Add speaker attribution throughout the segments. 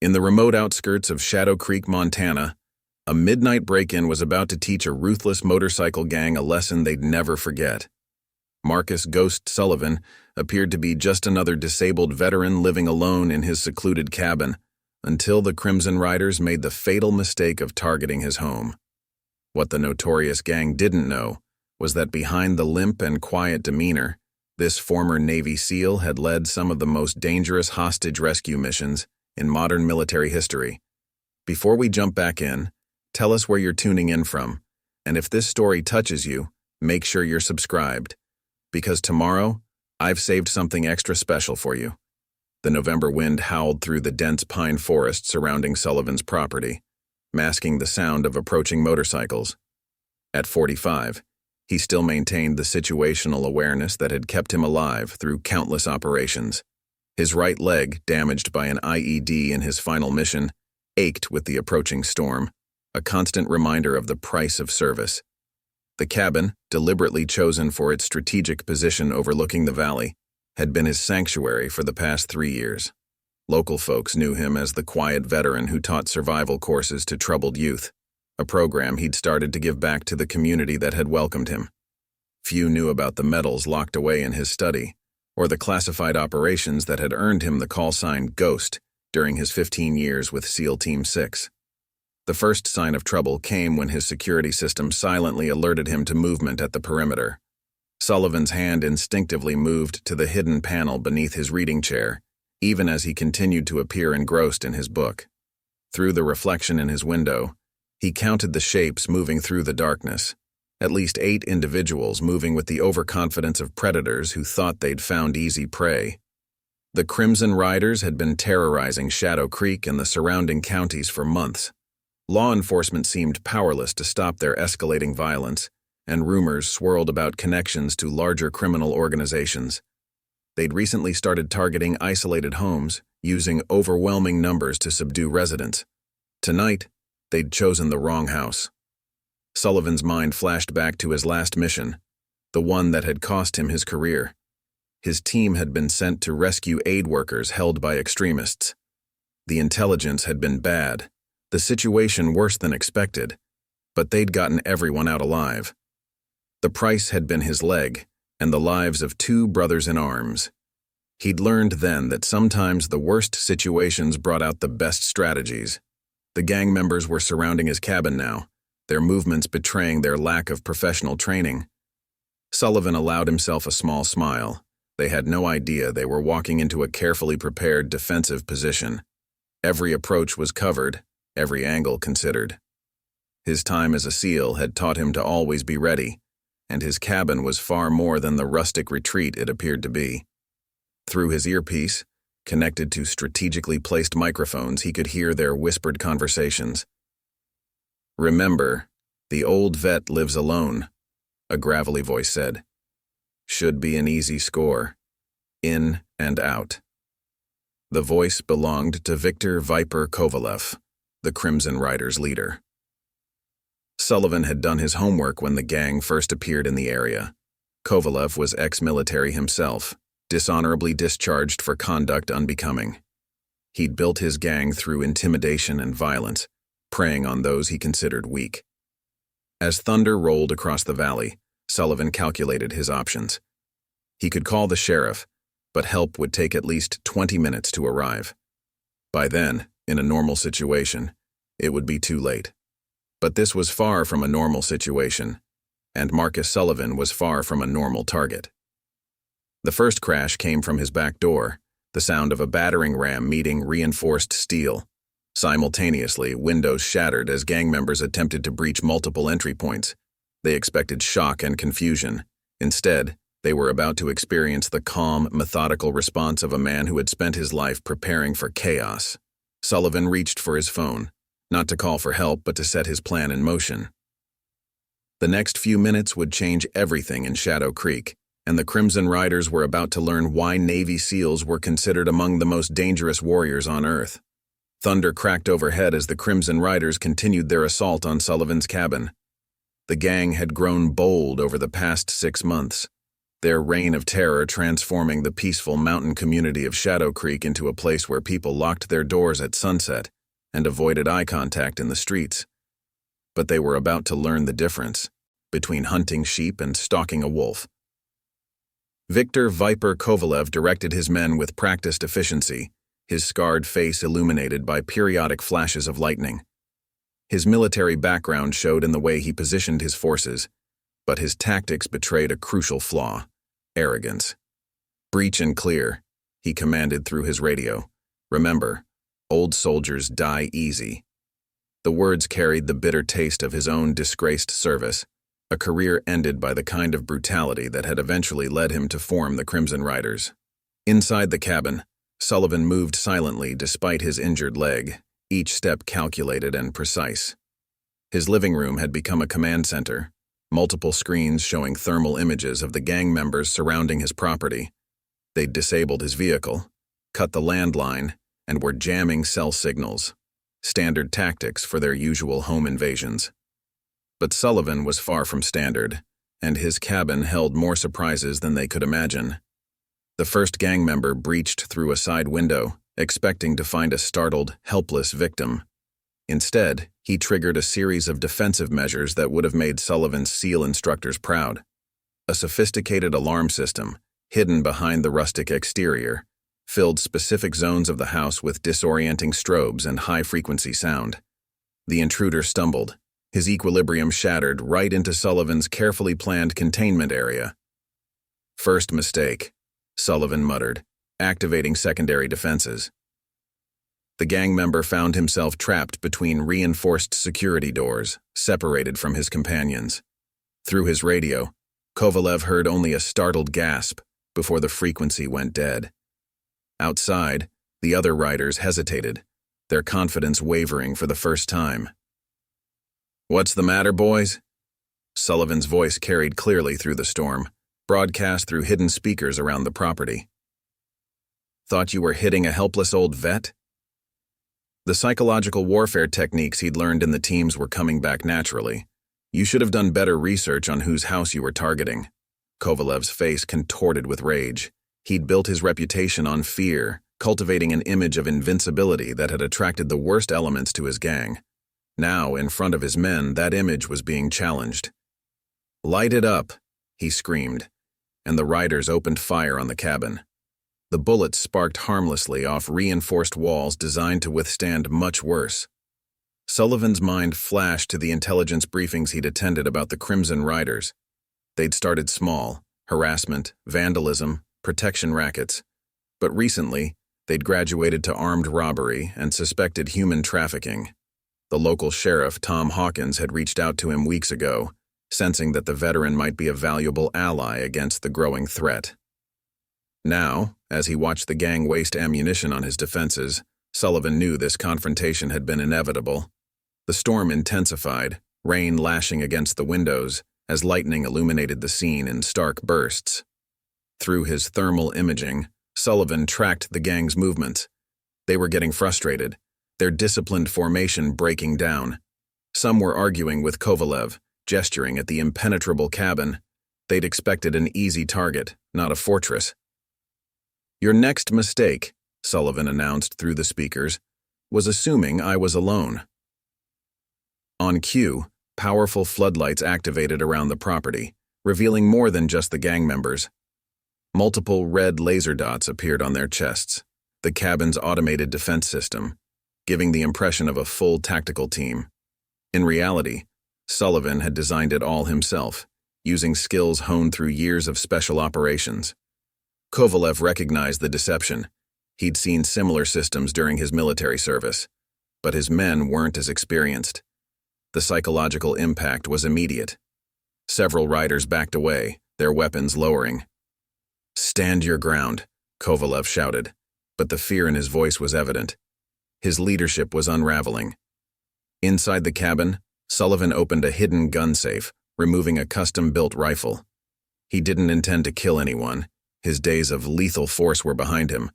Speaker 1: In the remote outskirts of Shadow Creek, Montana, a midnight break-in was about to teach a ruthless motorcycle gang a lesson they'd never forget. Marcus "Ghost" Sullivan appeared to be just another disabled veteran living alone in his secluded cabin, until the Crimson Riders made the fatal mistake of targeting his home. What the notorious gang didn't know was that behind the limp and quiet demeanor, this former Navy SEAL had led some of the most dangerous hostage rescue missions in modern military history. Before we jump back in, tell us where you're tuning in from, and if this story touches you, make sure you're subscribed, because tomorrow, I've saved something extra special for you. The November wind howled through the dense pine forest surrounding Sullivan's property, masking the sound of approaching motorcycles. At 45, he still maintained the situational awareness that had kept him alive through countless operations. His right leg, damaged by an IED in his final mission, ached with the approaching storm, a constant reminder of the price of service. The cabin, deliberately chosen for its strategic position overlooking the valley, had been his sanctuary for the past 3 years. Local folks knew him as the quiet veteran who taught survival courses to troubled youth, a program he'd started to give back to the community that had welcomed him. Few knew about the medals locked away in his study, or the classified operations that had earned him the call sign Ghost during his 15 years with SEAL Team 6. The first sign of trouble came when his security system silently alerted him to movement at the perimeter. Sullivan's hand instinctively moved to the hidden panel beneath his reading chair, even as he continued to appear engrossed in his book. Through the reflection in his window, he counted the shapes moving through the darkness, at least 8 individuals moving with the overconfidence of predators who thought they'd found easy prey. The Crimson Riders had been terrorizing Shadow Creek and the surrounding counties for months. Law enforcement seemed powerless to stop their escalating violence, and rumors swirled about connections to larger criminal organizations. They'd recently started targeting isolated homes, using overwhelming numbers to subdue residents. Tonight, they'd chosen the wrong house. Sullivan's mind flashed back to his last mission, the one that had cost him his career. His team had been sent to rescue aid workers held by extremists. The intelligence had been bad, the situation worse than expected, but they'd gotten everyone out alive. The price had been his leg and the lives of 2 brothers in arms. He'd learned then that sometimes the worst situations brought out the best strategies. The gang members were surrounding his cabin now, their movements betraying their lack of professional training. Sullivan allowed himself a small smile. They had no idea they were walking into a carefully prepared defensive position. Every approach was covered, every angle considered. His time as a SEAL had taught him to always be ready, and his cabin was far more than the rustic retreat it appeared to be. Through his earpiece, connected to strategically placed microphones, he could hear their whispered conversations. "Remember, the old vet lives alone," a gravelly voice said. "Should be an easy score. In and out." The voice belonged to Viktor "Viper" Kovalev, the Crimson Riders' leader. Sullivan had done his homework when the gang first appeared in the area. Kovalev was ex-military himself, dishonorably discharged for conduct unbecoming. He'd built his gang through intimidation and violence, preying on those he considered weak. As thunder rolled across the valley, Sullivan calculated his options. He could call the sheriff, but help would take at least 20 minutes to arrive. By then, in a normal situation, it would be too late. But this was far from a normal situation, and Marcus Sullivan was far from a normal target. The first crash came from his back door, the sound of a battering ram meeting reinforced steel. Simultaneously, windows shattered as gang members attempted to breach multiple entry points. They expected shock and confusion. Instead, they were about to experience the calm, methodical response of a man who had spent his life preparing for chaos. Sullivan reached for his phone, not to call for help but to set his plan in motion. The next few minutes would change everything in Shadow Creek, and the Crimson Riders were about to learn why Navy SEALs were considered among the most dangerous warriors on Earth. Thunder cracked overhead as the Crimson Riders continued their assault on Sullivan's cabin. The gang had grown bold over the past 6 months. their reign of terror transforming the peaceful mountain community of Shadow Creek into a place where people locked their doors at sunset and avoided eye contact in the streets. But they were about to learn the difference between hunting sheep and stalking a wolf. Viktor Viper Kovalev directed his men with practiced efficiency, his scarred face illuminated by periodic flashes of lightning. His military background showed in the way he positioned his forces, but his tactics betrayed a crucial flaw: arrogance. "Breach and clear," he commanded through his radio. "Remember, old soldiers die easy." The words carried the bitter taste of his own disgraced service, a career ended by the kind of brutality that had eventually led him to form the Crimson Riders. Inside the cabin, Sullivan moved silently despite his injured leg, each step calculated and precise. His living room had become a command center, multiple screens showing thermal images of the gang members surrounding his property. They'd disabled his vehicle, cut the landline, and were jamming cell signals, standard tactics for their usual home invasions. But Sullivan was far from standard, and his cabin held more surprises than they could imagine. The first gang member breached through a side window, expecting to find a startled, helpless victim. Instead, he triggered a series of defensive measures that would have made Sullivan's SEAL instructors proud. A sophisticated alarm system, hidden behind the rustic exterior, filled specific zones of the house with disorienting strobes and high-frequency sound. The intruder stumbled, his equilibrium shattered right into Sullivan's carefully planned containment area. "First mistake," Sullivan muttered, activating secondary defenses. The gang member found himself trapped between reinforced security doors, separated from his companions. Through his radio, Kovalev heard only a startled gasp before the frequency went dead. Outside, the other riders hesitated, their confidence wavering for the first time. "What's the matter, boys?" Sullivan's voice carried clearly through the storm, broadcast through hidden speakers around the property. "Thought you were hitting a helpless old vet?" The psychological warfare techniques he'd learned in the teams were coming back naturally. "You should have done better research on whose house you were targeting." Kovalev's face contorted with rage. He'd built his reputation on fear, cultivating an image of invincibility that had attracted the worst elements to his gang. Now, in front of his men, that image was being challenged. "Light it up," he screamed, and the riders opened fire on the cabin. The bullets sparked harmlessly off reinforced walls designed to withstand much worse. Sullivan's mind flashed to the intelligence briefings he'd attended about the Crimson Riders. They'd started small: harassment, vandalism, protection rackets. But recently, they'd graduated to armed robbery and suspected human trafficking. The local sheriff, Tom Hawkins, had reached out to him weeks ago, sensing that the veteran might be a valuable ally against the growing threat. Now, as he watched the gang waste ammunition on his defenses, Sullivan knew this confrontation had been inevitable. The storm intensified, rain lashing against the windows as lightning illuminated the scene in stark bursts. Through his thermal imaging, Sullivan tracked the gang's movements. They were getting frustrated, their disciplined formation breaking down. Some were arguing with Kovalev, gesturing at the impenetrable cabin. They'd expected an easy target, not a fortress. "Your next mistake," Sullivan announced through the speakers, "was assuming I was alone." On cue, powerful floodlights activated around the property, revealing more than just the gang members. Multiple red laser dots appeared on their chests, the cabin's automated defense system, giving the impression of a full tactical team. In reality, Sullivan had designed it all himself, using skills honed through years of special operations. Kovalev recognized the deception. He'd seen similar systems during his military service, but his men weren't as experienced. The psychological impact was immediate. Several riders backed away, their weapons lowering. "Stand your ground," Kovalev shouted, but the fear in his voice was evident. His leadership was unraveling. Inside the cabin, Sullivan opened a hidden gun safe, removing a custom-built rifle. He didn't intend to kill anyone. His days of lethal force were behind him,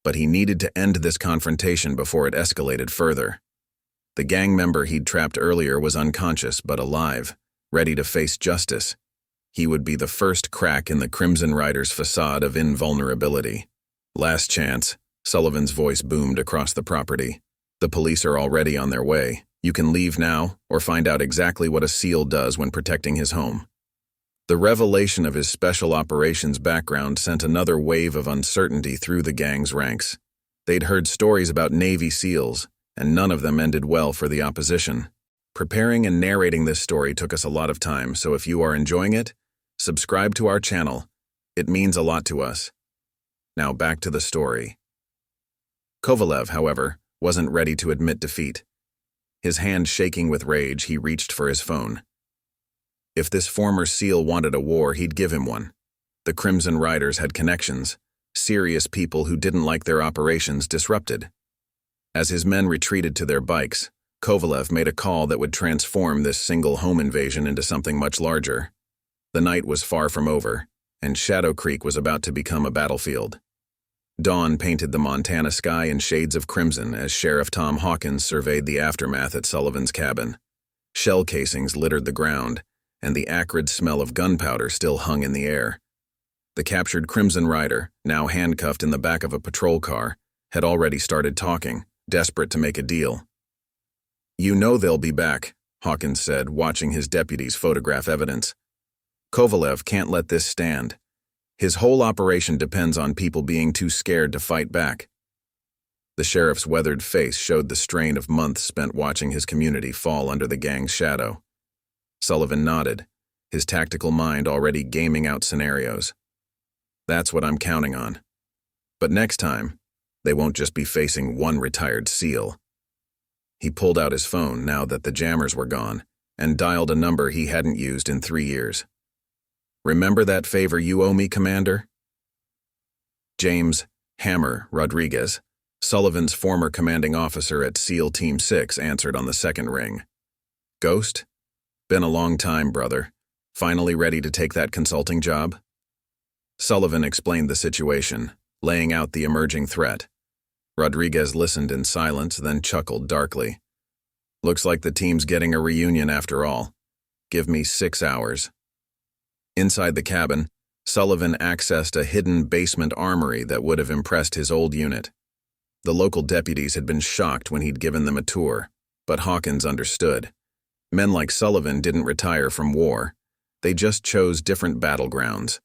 Speaker 1: but he needed to end this confrontation before it escalated further. The gang member he'd trapped earlier was unconscious but alive, ready to face justice. He would be the first crack in the Crimson Riders' facade of invulnerability. Last chance, Sullivan's voice boomed across the property. The police are already on their way. You can leave now or find out exactly what a SEAL does when protecting his home. The revelation of his special operations background sent another wave of uncertainty through the gang's ranks. They'd heard stories about Navy SEALs, and none of them ended well for the opposition. Preparing and narrating this story took us a lot of time, so if you are enjoying it, subscribe to our channel. It means a lot to us. Now back to the story. Kovalev, however, wasn't ready to admit defeat. His hand shaking with rage, he reached for his phone. If this former SEAL wanted a war, he'd give him one. The Crimson Riders had connections, serious people who didn't like their operations disrupted. As his men retreated to their bikes, Kovalev made a call that would transform this single home invasion into something much larger. The night was far from over, and Shadow Creek was about to become a battlefield. Dawn painted the Montana sky in shades of crimson as Sheriff Tom Hawkins surveyed the aftermath at Sullivan's cabin. Shell casings littered the ground, and the acrid smell of gunpowder still hung in the air. The captured Crimson Rider, now handcuffed in the back of a patrol car, had already started talking, desperate to make a deal. "You know they'll be back," Hawkins said, watching his deputies photograph evidence. "Kovalev can't let this stand. His whole operation depends on people being too scared to fight back." The sheriff's weathered face showed the strain of months spent watching his community fall under the gang's shadow. Sullivan nodded, his tactical mind already gaming out scenarios. "That's what I'm counting on. But next time, they won't just be facing one retired SEAL." He pulled out his phone now that the jammers were gone and dialed a number he hadn't used in 3 years. "Remember that favor you owe me, Commander?" James "Hammer" Rodriguez, Sullivan's former commanding officer at SEAL Team 6, answered on the second ring. "Ghost? Been a long time, brother. Finally ready to take that consulting job?" Sullivan explained the situation, laying out the emerging threat. Rodriguez listened in silence, then chuckled darkly. "Looks like the team's getting a reunion after all. Give me 6 hours. Inside the cabin, Sullivan accessed a hidden basement armory that would have impressed his old unit. The local deputies had been shocked when he'd given them a tour, but Hawkins understood. Men like Sullivan didn't retire from war. They just chose different battlegrounds.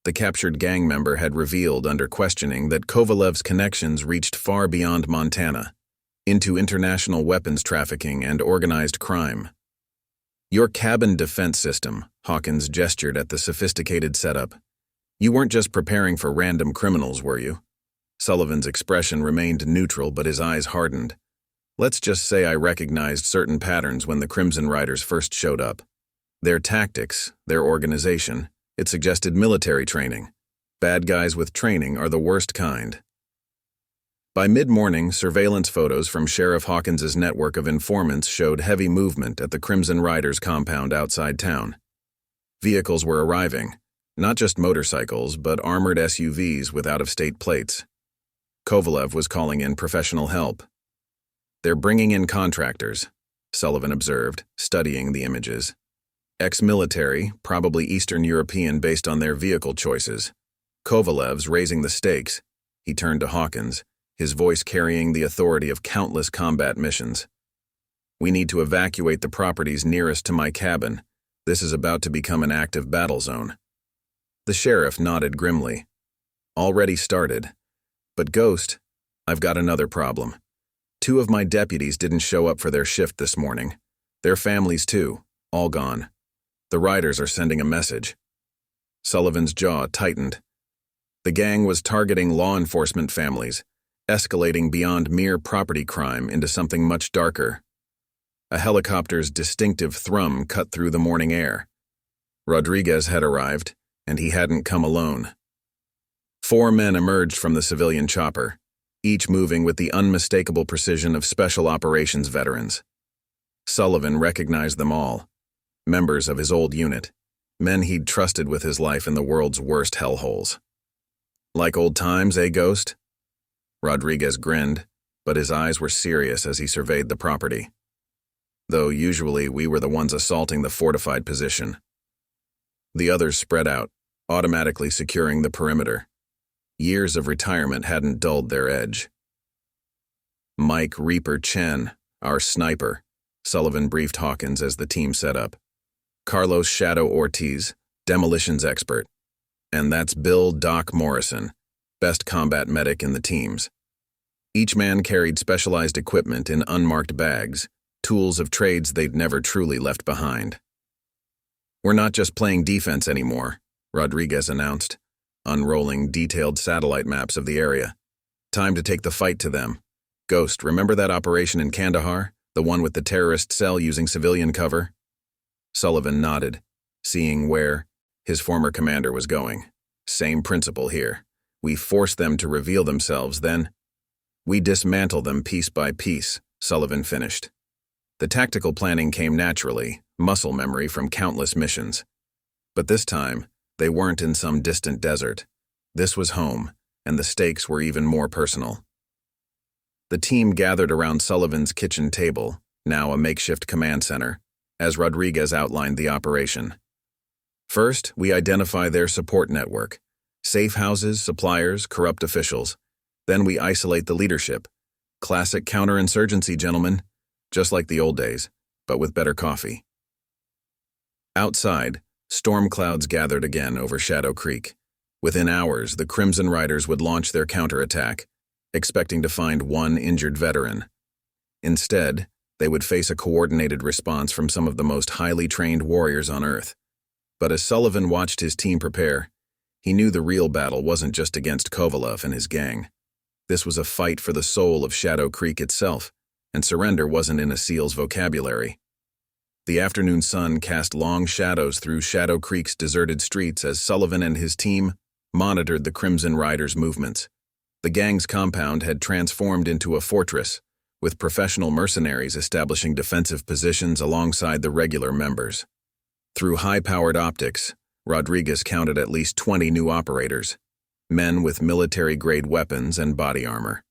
Speaker 1: The captured gang member had revealed under questioning that Kovalev's connections reached far beyond Montana, into international weapons trafficking and organized crime. "Your cabin defense system," Hawkins gestured at the sophisticated setup. "You weren't just preparing for random criminals, were you?" Sullivan's expression remained neutral, but his eyes hardened. "Let's just say I recognized certain patterns when the Crimson Riders first showed up. Their tactics, their organization, it suggested military training. Bad guys with training are the worst kind." By mid-morning, surveillance photos from Sheriff Hawkins's network of informants showed heavy movement at the Crimson Riders compound outside town. Vehicles were arriving, not just motorcycles, but armored SUVs with out-of-state plates. Kovalev was calling in professional help. "They're bringing in contractors," Sullivan observed, studying the images. "Ex-military, probably Eastern European based on their vehicle choices. Kovalev's raising the stakes." He turned to Hawkins, his voice carrying the authority of countless combat missions. "We need to evacuate the properties nearest to my cabin. This is about to become an active battle zone." The sheriff nodded grimly. "Already started. But Ghost, I've got another problem. 2 of my deputies didn't show up for their shift this morning. Their families too, all gone. The Riders are sending a message." Sullivan's jaw tightened. The gang was targeting law enforcement families, escalating beyond mere property crime into something much darker. A helicopter's distinctive thrum cut through the morning air. Rodriguez had arrived, and he hadn't come alone. 4 men emerged from the civilian chopper, each moving with the unmistakable precision of special operations veterans. Sullivan recognized them all, members of his old unit, men he'd trusted with his life in the world's worst hellholes. "Like old times, eh, Ghost?" Rodriguez grinned, but his eyes were serious as he surveyed the property. "Though usually we were the ones assaulting the fortified position." The others spread out, automatically securing the perimeter. Years of retirement hadn't dulled their edge. Mike Reaper Chen, our sniper, Sullivan briefed Hawkins as the team set up. Carlos Shadow Ortiz, demolitions expert. And that's Bill Doc Morrison, best combat medic in the teams. Each man carried specialized equipment in unmarked bags, tools of trades they'd never truly left behind. "We're not just playing defense anymore," Rodriguez announced, unrolling detailed satellite maps of the area. "Time to take the fight to them. Ghost, remember that operation in Kandahar? The one with the terrorist cell using civilian cover?" Sullivan nodded, seeing where his former commander was going. "Same principle here. We force them to reveal themselves, then we dismantle them piece by piece," Sullivan finished. The tactical planning came naturally, muscle memory from countless missions. But this time, they weren't in some distant desert. This was home, and the stakes were even more personal. The team gathered around Sullivan's kitchen table, now a makeshift command center, as Rodriguez outlined the operation. "First, we identify their support network: safe houses, suppliers, corrupt officials. Then we isolate the leadership. Classic counterinsurgency, gentlemen, just like the old days, but with better coffee." Outside, storm clouds gathered again over Shadow Creek. Within hours, the Crimson Riders would launch their counterattack, expecting to find one injured veteran. Instead, they would face a coordinated response from some of the most highly trained warriors on Earth. But as Sullivan watched his team prepare, he knew the real battle wasn't just against Kovalev and his gang. This was a fight for the soul of Shadow Creek itself, and surrender wasn't in a SEAL's vocabulary. The afternoon sun cast long shadows through Shadow Creek's deserted streets as Sullivan and his team monitored the Crimson Riders' movements. The gang's compound had transformed into a fortress, with professional mercenaries establishing defensive positions alongside the regular members. Through high-powered optics, Rodriguez counted at least 20 new operators, men with military-grade weapons and body armor.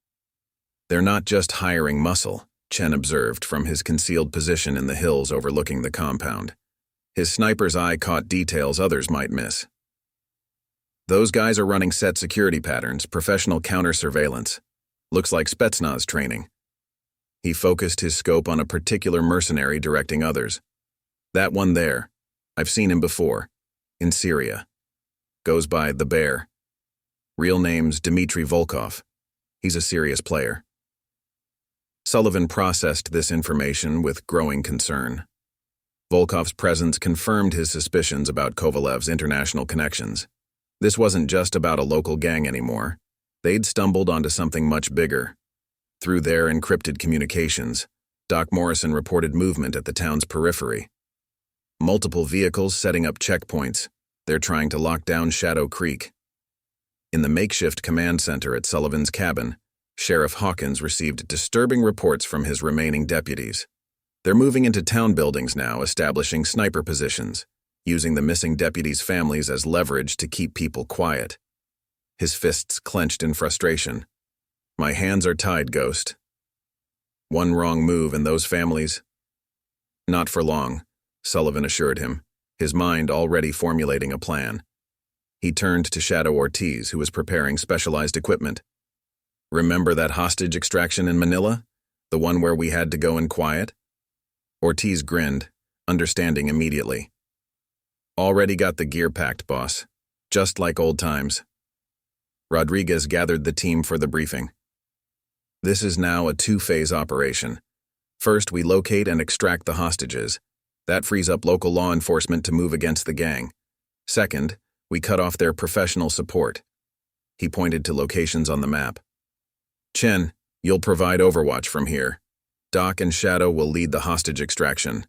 Speaker 1: "They're not just hiring muscle," Chen observed from his concealed position in the hills overlooking the compound. His sniper's eye caught details others might miss. "Those guys are running set security patterns, professional counter-surveillance. Looks like Spetsnaz training." He focused his scope on a particular mercenary directing others. "That one there. I've seen him before. In Syria. Goes by the Bear. Real name's Dmitry Volkov. He's a serious player." Sullivan processed this information with growing concern. Volkov's presence confirmed his suspicions about Kovalev's international connections. This wasn't just about a local gang anymore. They'd stumbled onto something much bigger. Through their encrypted communications, Doc Morrison reported movement at the town's periphery. Multiple vehicles setting up checkpoints. They're trying to lock down Shadow Creek. In the makeshift command center at Sullivan's cabin, Sheriff Hawkins received disturbing reports from his remaining deputies. They're moving into town buildings now, establishing sniper positions, using the missing deputies' families as leverage to keep people quiet. His fists clenched in frustration. "My hands are tied, Ghost. One wrong move and those families—" "Not for long," Sullivan assured him, his mind already formulating a plan. He turned to Shadow Ortiz, who was preparing specialized equipment. "Remember that hostage extraction in Manila? The one where we had to go in quiet?" Ortiz grinned, understanding immediately. "Already got the gear packed, boss. Just like old times." Rodriguez gathered the team for the briefing. "This is now a two-phase operation. First, we locate and extract the hostages. That frees up local law enforcement to move against the gang. Second, we cut off their professional support." He pointed to locations on the map. "Chen, you'll provide overwatch from here. Doc and Shadow will lead the hostage extraction.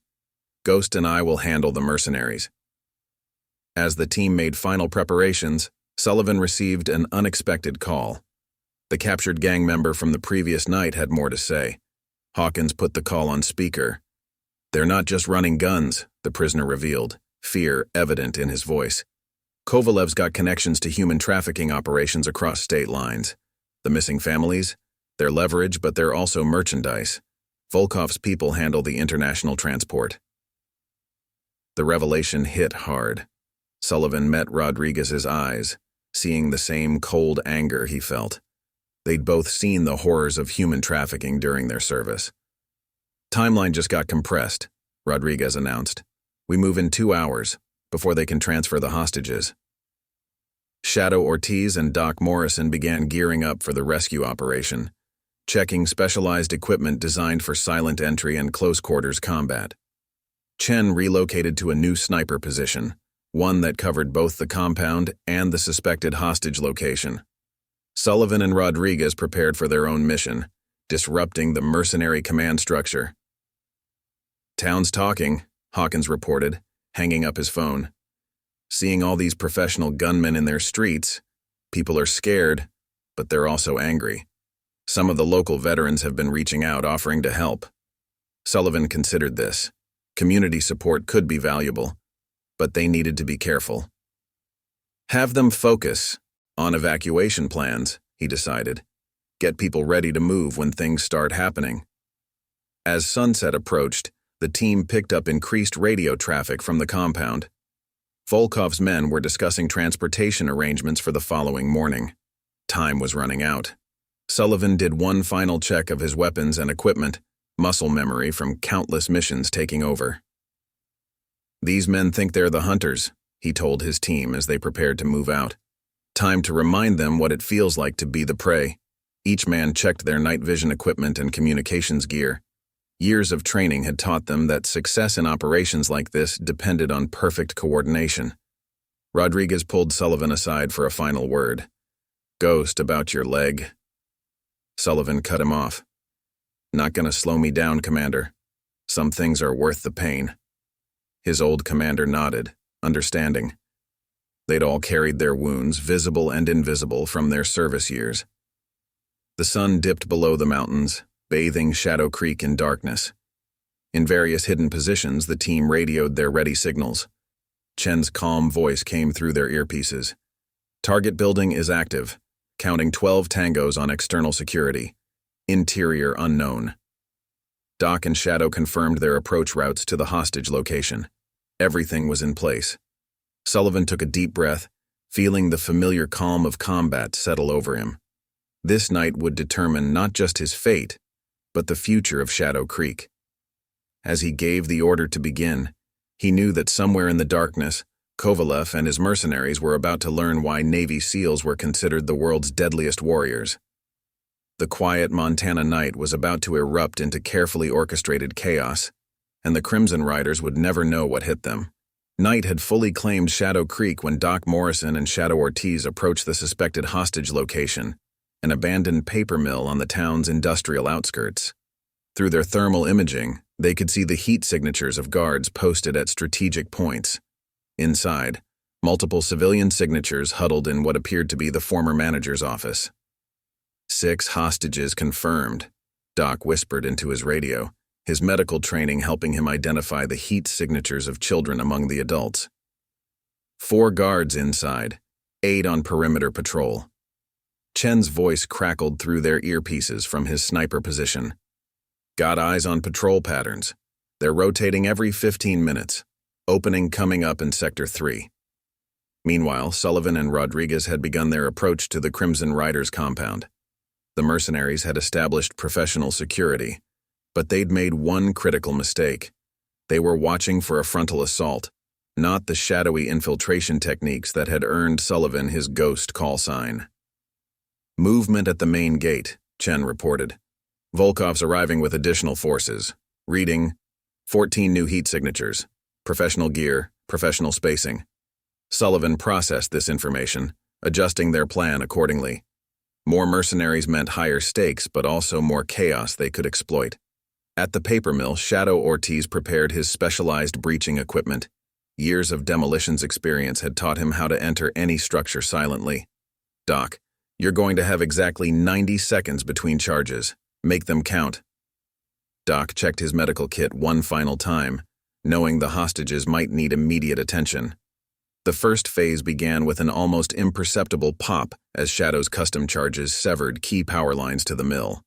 Speaker 1: Ghost and I will handle the mercenaries." As the team made final preparations, Sullivan received an unexpected call. The captured gang member from the previous night had more to say. Hawkins put the call on speaker. "They're not just running guns," the prisoner revealed, fear evident in his voice. "Kovalev's got connections to human trafficking operations across state lines. The missing families? They're leverage, but they're also merchandise. Volkov's people handle the international transport." The revelation hit hard. Sullivan met Rodriguez's eyes, seeing the same cold anger he felt. They'd both seen the horrors of human trafficking during their service. "Timeline just got compressed," Rodriguez announced. "We move in 2 hours, before they can transfer the hostages." Shadow Ortiz and Doc Morrison began gearing up for the rescue operation, checking specialized equipment designed for silent entry and close-quarters combat. Chen relocated to a new sniper position, one that covered both the compound and the suspected hostage location. Sullivan and Rodriguez prepared for their own mission, disrupting the mercenary command structure. "Town's talking," Hawkins reported, hanging up his phone. "Seeing all these professional gunmen in their streets, people are scared, but they're also angry. Some of the local veterans have been reaching out, offering to help." Sullivan considered this. Community support could be valuable, but they needed to be careful. "Have them focus on evacuation plans," he decided. "Get people ready to move when things start happening." As sunset approached, the team picked up increased radio traffic from the compound. Volkov's men were discussing transportation arrangements for the following morning. Time was running out. Sullivan did one final check of his weapons and equipment, muscle memory from countless missions taking over. "These men think they're the hunters," he told his team as they prepared to move out. "Time to remind them what it feels like to be the prey." Each man checked their night vision equipment and communications gear. Years of training had taught them that success in operations like this depended on perfect coordination. Rodriguez pulled Sullivan aside for a final word. "Ghost, about your leg." Sullivan cut him off. "Not gonna slow me down, Commander. Some things are worth the pain." His old commander nodded, understanding. They'd all carried their wounds, visible and invisible, from their service years. The sun dipped below the mountains, bathing Shadow Creek in darkness. In various hidden positions, the team radioed their ready signals. Chen's calm voice came through their earpieces. "Target building is active, counting 12 tangos on external security. Interior unknown." Doc and Shadow confirmed their approach routes to the hostage location. Everything was in place. Sullivan took a deep breath, feeling the familiar calm of combat settle over him. This night would determine not just his fate, but the future of Shadow Creek. As he gave the order to begin, he knew that somewhere in the darkness, Kovalev and his mercenaries were about to learn why Navy SEALs were considered the world's deadliest warriors. The quiet Montana night was about to erupt into carefully orchestrated chaos, and the Crimson Riders would never know what hit them. Night had fully claimed Shadow Creek when Doc Morrison and Shadow Ortiz approached the suspected hostage location, an abandoned paper mill on the town's industrial outskirts. Through their thermal imaging, they could see the heat signatures of guards posted at strategic points. Inside, multiple civilian signatures huddled in what appeared to be the former manager's office. 6 hostages confirmed, Doc whispered into his radio, his medical training helping him identify the heat signatures of children among the adults. 4 guards inside, 8 on perimeter patrol. Chen's voice crackled through their earpieces from his sniper position. "Got eyes on patrol patterns. They're rotating every 15 minutes. Opening coming up in Sector 3. Meanwhile, Sullivan and Rodriguez had begun their approach to the Crimson Riders compound. The mercenaries had established professional security, but they'd made one critical mistake. They were watching for a frontal assault, not the shadowy infiltration techniques that had earned Sullivan his ghost call sign. "Movement at the main gate," Chen reported. "Volkov's arriving with additional forces. Reading, 14 new heat signatures. Professional gear, professional spacing." Sullivan processed this information, adjusting their plan accordingly. More mercenaries meant higher stakes, but also more chaos they could exploit. At the paper mill, Shadow Ortiz prepared his specialized breaching equipment. Years of demolitions experience had taught him how to enter any structure silently. "Doc, you're going to have exactly 90 seconds between charges. Make them count." Doc checked his medical kit one final time, knowing the hostages might need immediate attention. The first phase began with an almost imperceptible pop as Shadow's custom charges severed key power lines to the mill.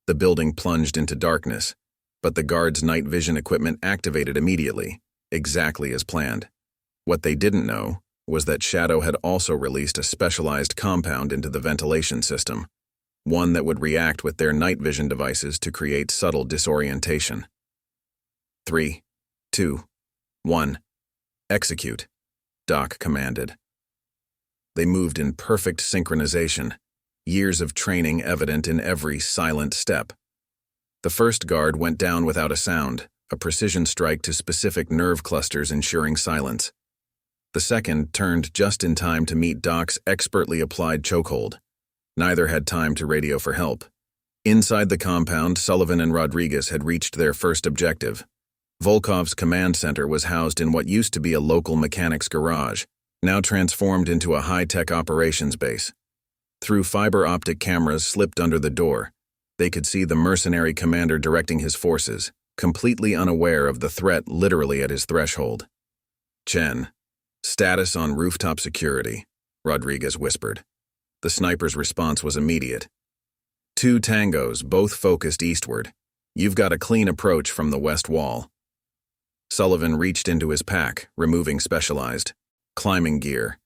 Speaker 1: The building plunged into darkness, but the guards' night vision equipment activated immediately, exactly as planned. What they didn't know was that Shadow had also released a specialized compound into the ventilation system, one that would react with their night vision devices to create subtle disorientation. 3, 2, 1. Execute, Doc commanded. They moved in perfect synchronization, years of training evident in every silent step. The first guard went down without a sound, a precision strike to specific nerve clusters ensuring silence. The second turned just in time to meet Doc's expertly applied chokehold. Neither had time to radio for help. Inside the compound, Sullivan and Rodriguez had reached their first objective. Volkov's command center was housed in what used to be a local mechanics garage, now transformed into a high-tech operations base. Through fiber optic cameras slipped under the door, they could see the mercenary commander directing his forces, completely unaware of the threat literally at his threshold. "Chen, status on rooftop security," Rodriguez whispered. The sniper's response was immediate. "2 tangos, both focused eastward. You've got a clean approach from the west wall." Sullivan reached into his pack, removing specialized climbing gear.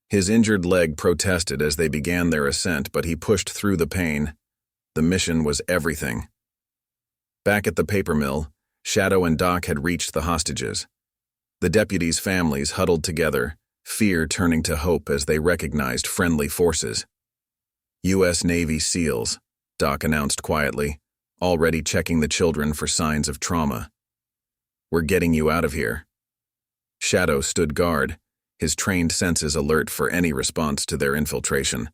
Speaker 1: His injured leg protested as they began their ascent, but he pushed through the pain. The mission was everything. Back at the paper mill, Shadow and Doc had reached the hostages. The deputies' families huddled together, fear turning to hope as they recognized friendly forces. U.S. Navy SEALs, Doc announced quietly, already checking the children for signs of trauma. "We're getting you out of here." Shadow stood guard, his trained senses alert for any response to their infiltration.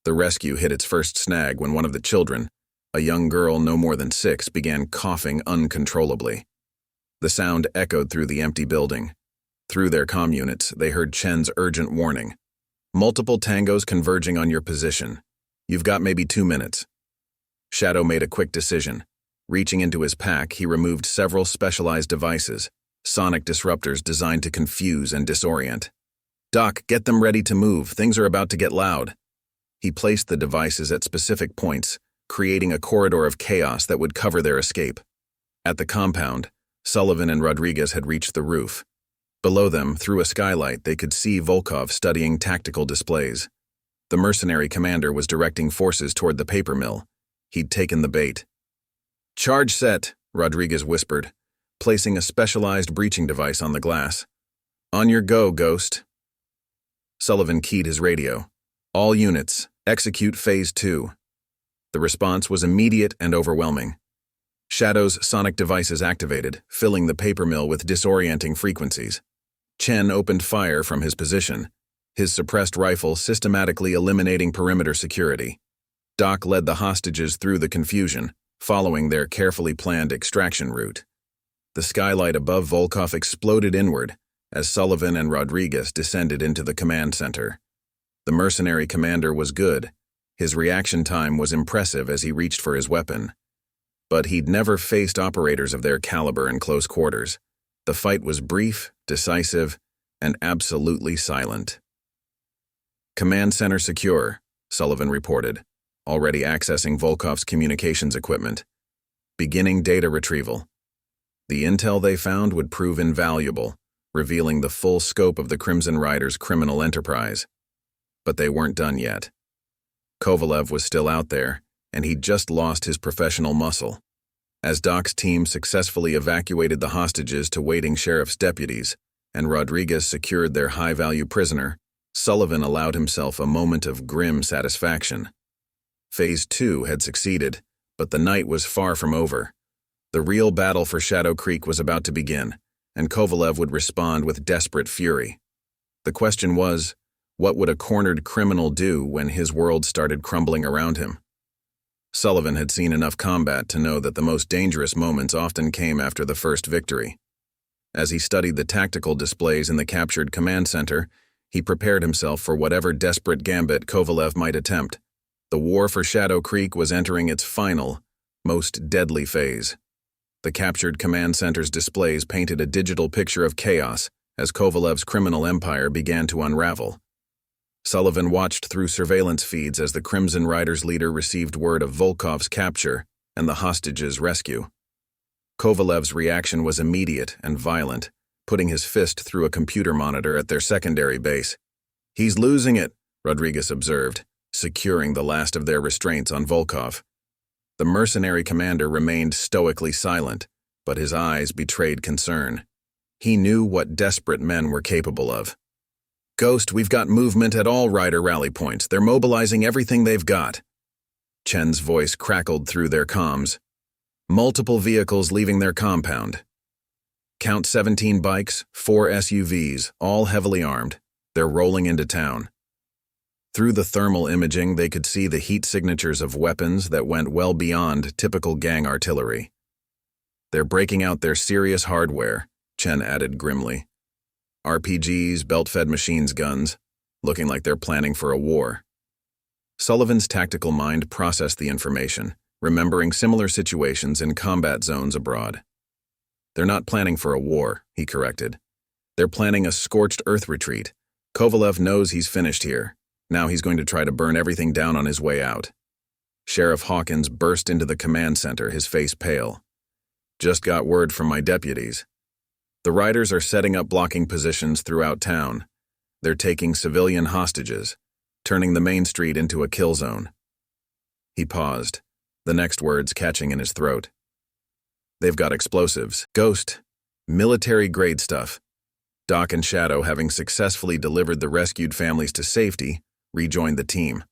Speaker 1: The rescue hit its first snag when one of the children, a young girl no more than 6, began coughing uncontrollably. The sound echoed through the empty building. Through their comm units, they heard Chen's urgent warning. "Multiple tangos converging on your position. You've got maybe 2 minutes." Shadow made a quick decision. Reaching into his pack, he removed several specialized devices, sonic disruptors designed to confuse and disorient. "Doc, get them ready to move. Things are about to get loud." He placed the devices at specific points, creating a corridor of chaos that would cover their escape. At the compound, Sullivan and Rodriguez had reached the roof. Below them, through a skylight, they could see Volkov studying tactical displays. The mercenary commander was directing forces toward the paper mill. He'd taken the bait. "Charge set," Rodriguez whispered, placing a specialized breaching device on the glass. "On your go, Ghost." Sullivan keyed his radio. "All units, execute Phase 2. The response was immediate and overwhelming. Shadow's sonic devices activated, filling the paper mill with disorienting frequencies. Chen opened fire from his position, his suppressed rifle systematically eliminating perimeter security. Doc led the hostages through the confusion, following their carefully planned extraction route. The skylight above Volkov exploded inward as Sullivan and Rodriguez descended into the command center. The mercenary commander was good. His reaction time was impressive as he reached for his weapon. But he'd never faced operators of their caliber in close quarters. The fight was brief, decisive, and absolutely silent. "Command center secure," Sullivan reported, already accessing Volkov's communications equipment. "Beginning data retrieval." The intel they found would prove invaluable, revealing the full scope of the Crimson Riders' criminal enterprise. But they weren't done yet. Kovalev was still out there, and he'd just lost his professional muscle. As Doc's team successfully evacuated the hostages to waiting sheriff's deputies, and Rodriguez secured their high-value prisoner, Sullivan allowed himself a moment of grim satisfaction. Phase 2 had succeeded, but the night was far from over. The real battle for Shadow Creek was about to begin, and Kovalev would respond with desperate fury. The question was, what would a cornered criminal do when his world started crumbling around him? Sullivan had seen enough combat to know that the most dangerous moments often came after the first victory. As he studied the tactical displays in the captured command center, he prepared himself for whatever desperate gambit Kovalev might attempt. The war for Shadow Creek was entering its final, most deadly phase. The captured command center's displays painted a digital picture of chaos as Kovalev's criminal empire began to unravel. Sullivan watched through surveillance feeds as the Crimson Riders' leader received word of Volkov's capture and the hostages' rescue. Kovalev's reaction was immediate and violent, putting his fist through a computer monitor at their secondary base. "He's losing it," Rodriguez observed, securing the last of their restraints on Volkov. The mercenary commander remained stoically silent, but his eyes betrayed concern. He knew what desperate men were capable of. "Ghost, we've got movement at all rider rally points. They're mobilizing everything they've got." Chen's voice crackled through their comms. "Multiple vehicles leaving their compound. Count 17 bikes, 4 SUVs, all heavily armed. They're rolling into town." Through the thermal imaging, they could see the heat signatures of weapons that went well beyond typical gang artillery. "They're breaking out their serious hardware," Chen added grimly. "RPGs, belt-fed machines guns, looking like they're planning for a war." Sullivan's tactical mind processed the information, remembering similar situations in combat zones abroad. "They're not planning for a war," he corrected. "They're planning a scorched earth retreat. Kovalev knows he's finished here. Now he's going to try to burn everything down on his way out." Sheriff Hawkins burst into the command center, his face pale. "Just got word from my deputies. The riders are setting up blocking positions throughout town. They're taking civilian hostages, turning the main street into a kill zone." He paused, the next words catching in his throat. "They've got explosives. Ghost. Military-grade stuff." Doc and Shadow, having successfully delivered the rescued families to safety, rejoined the team.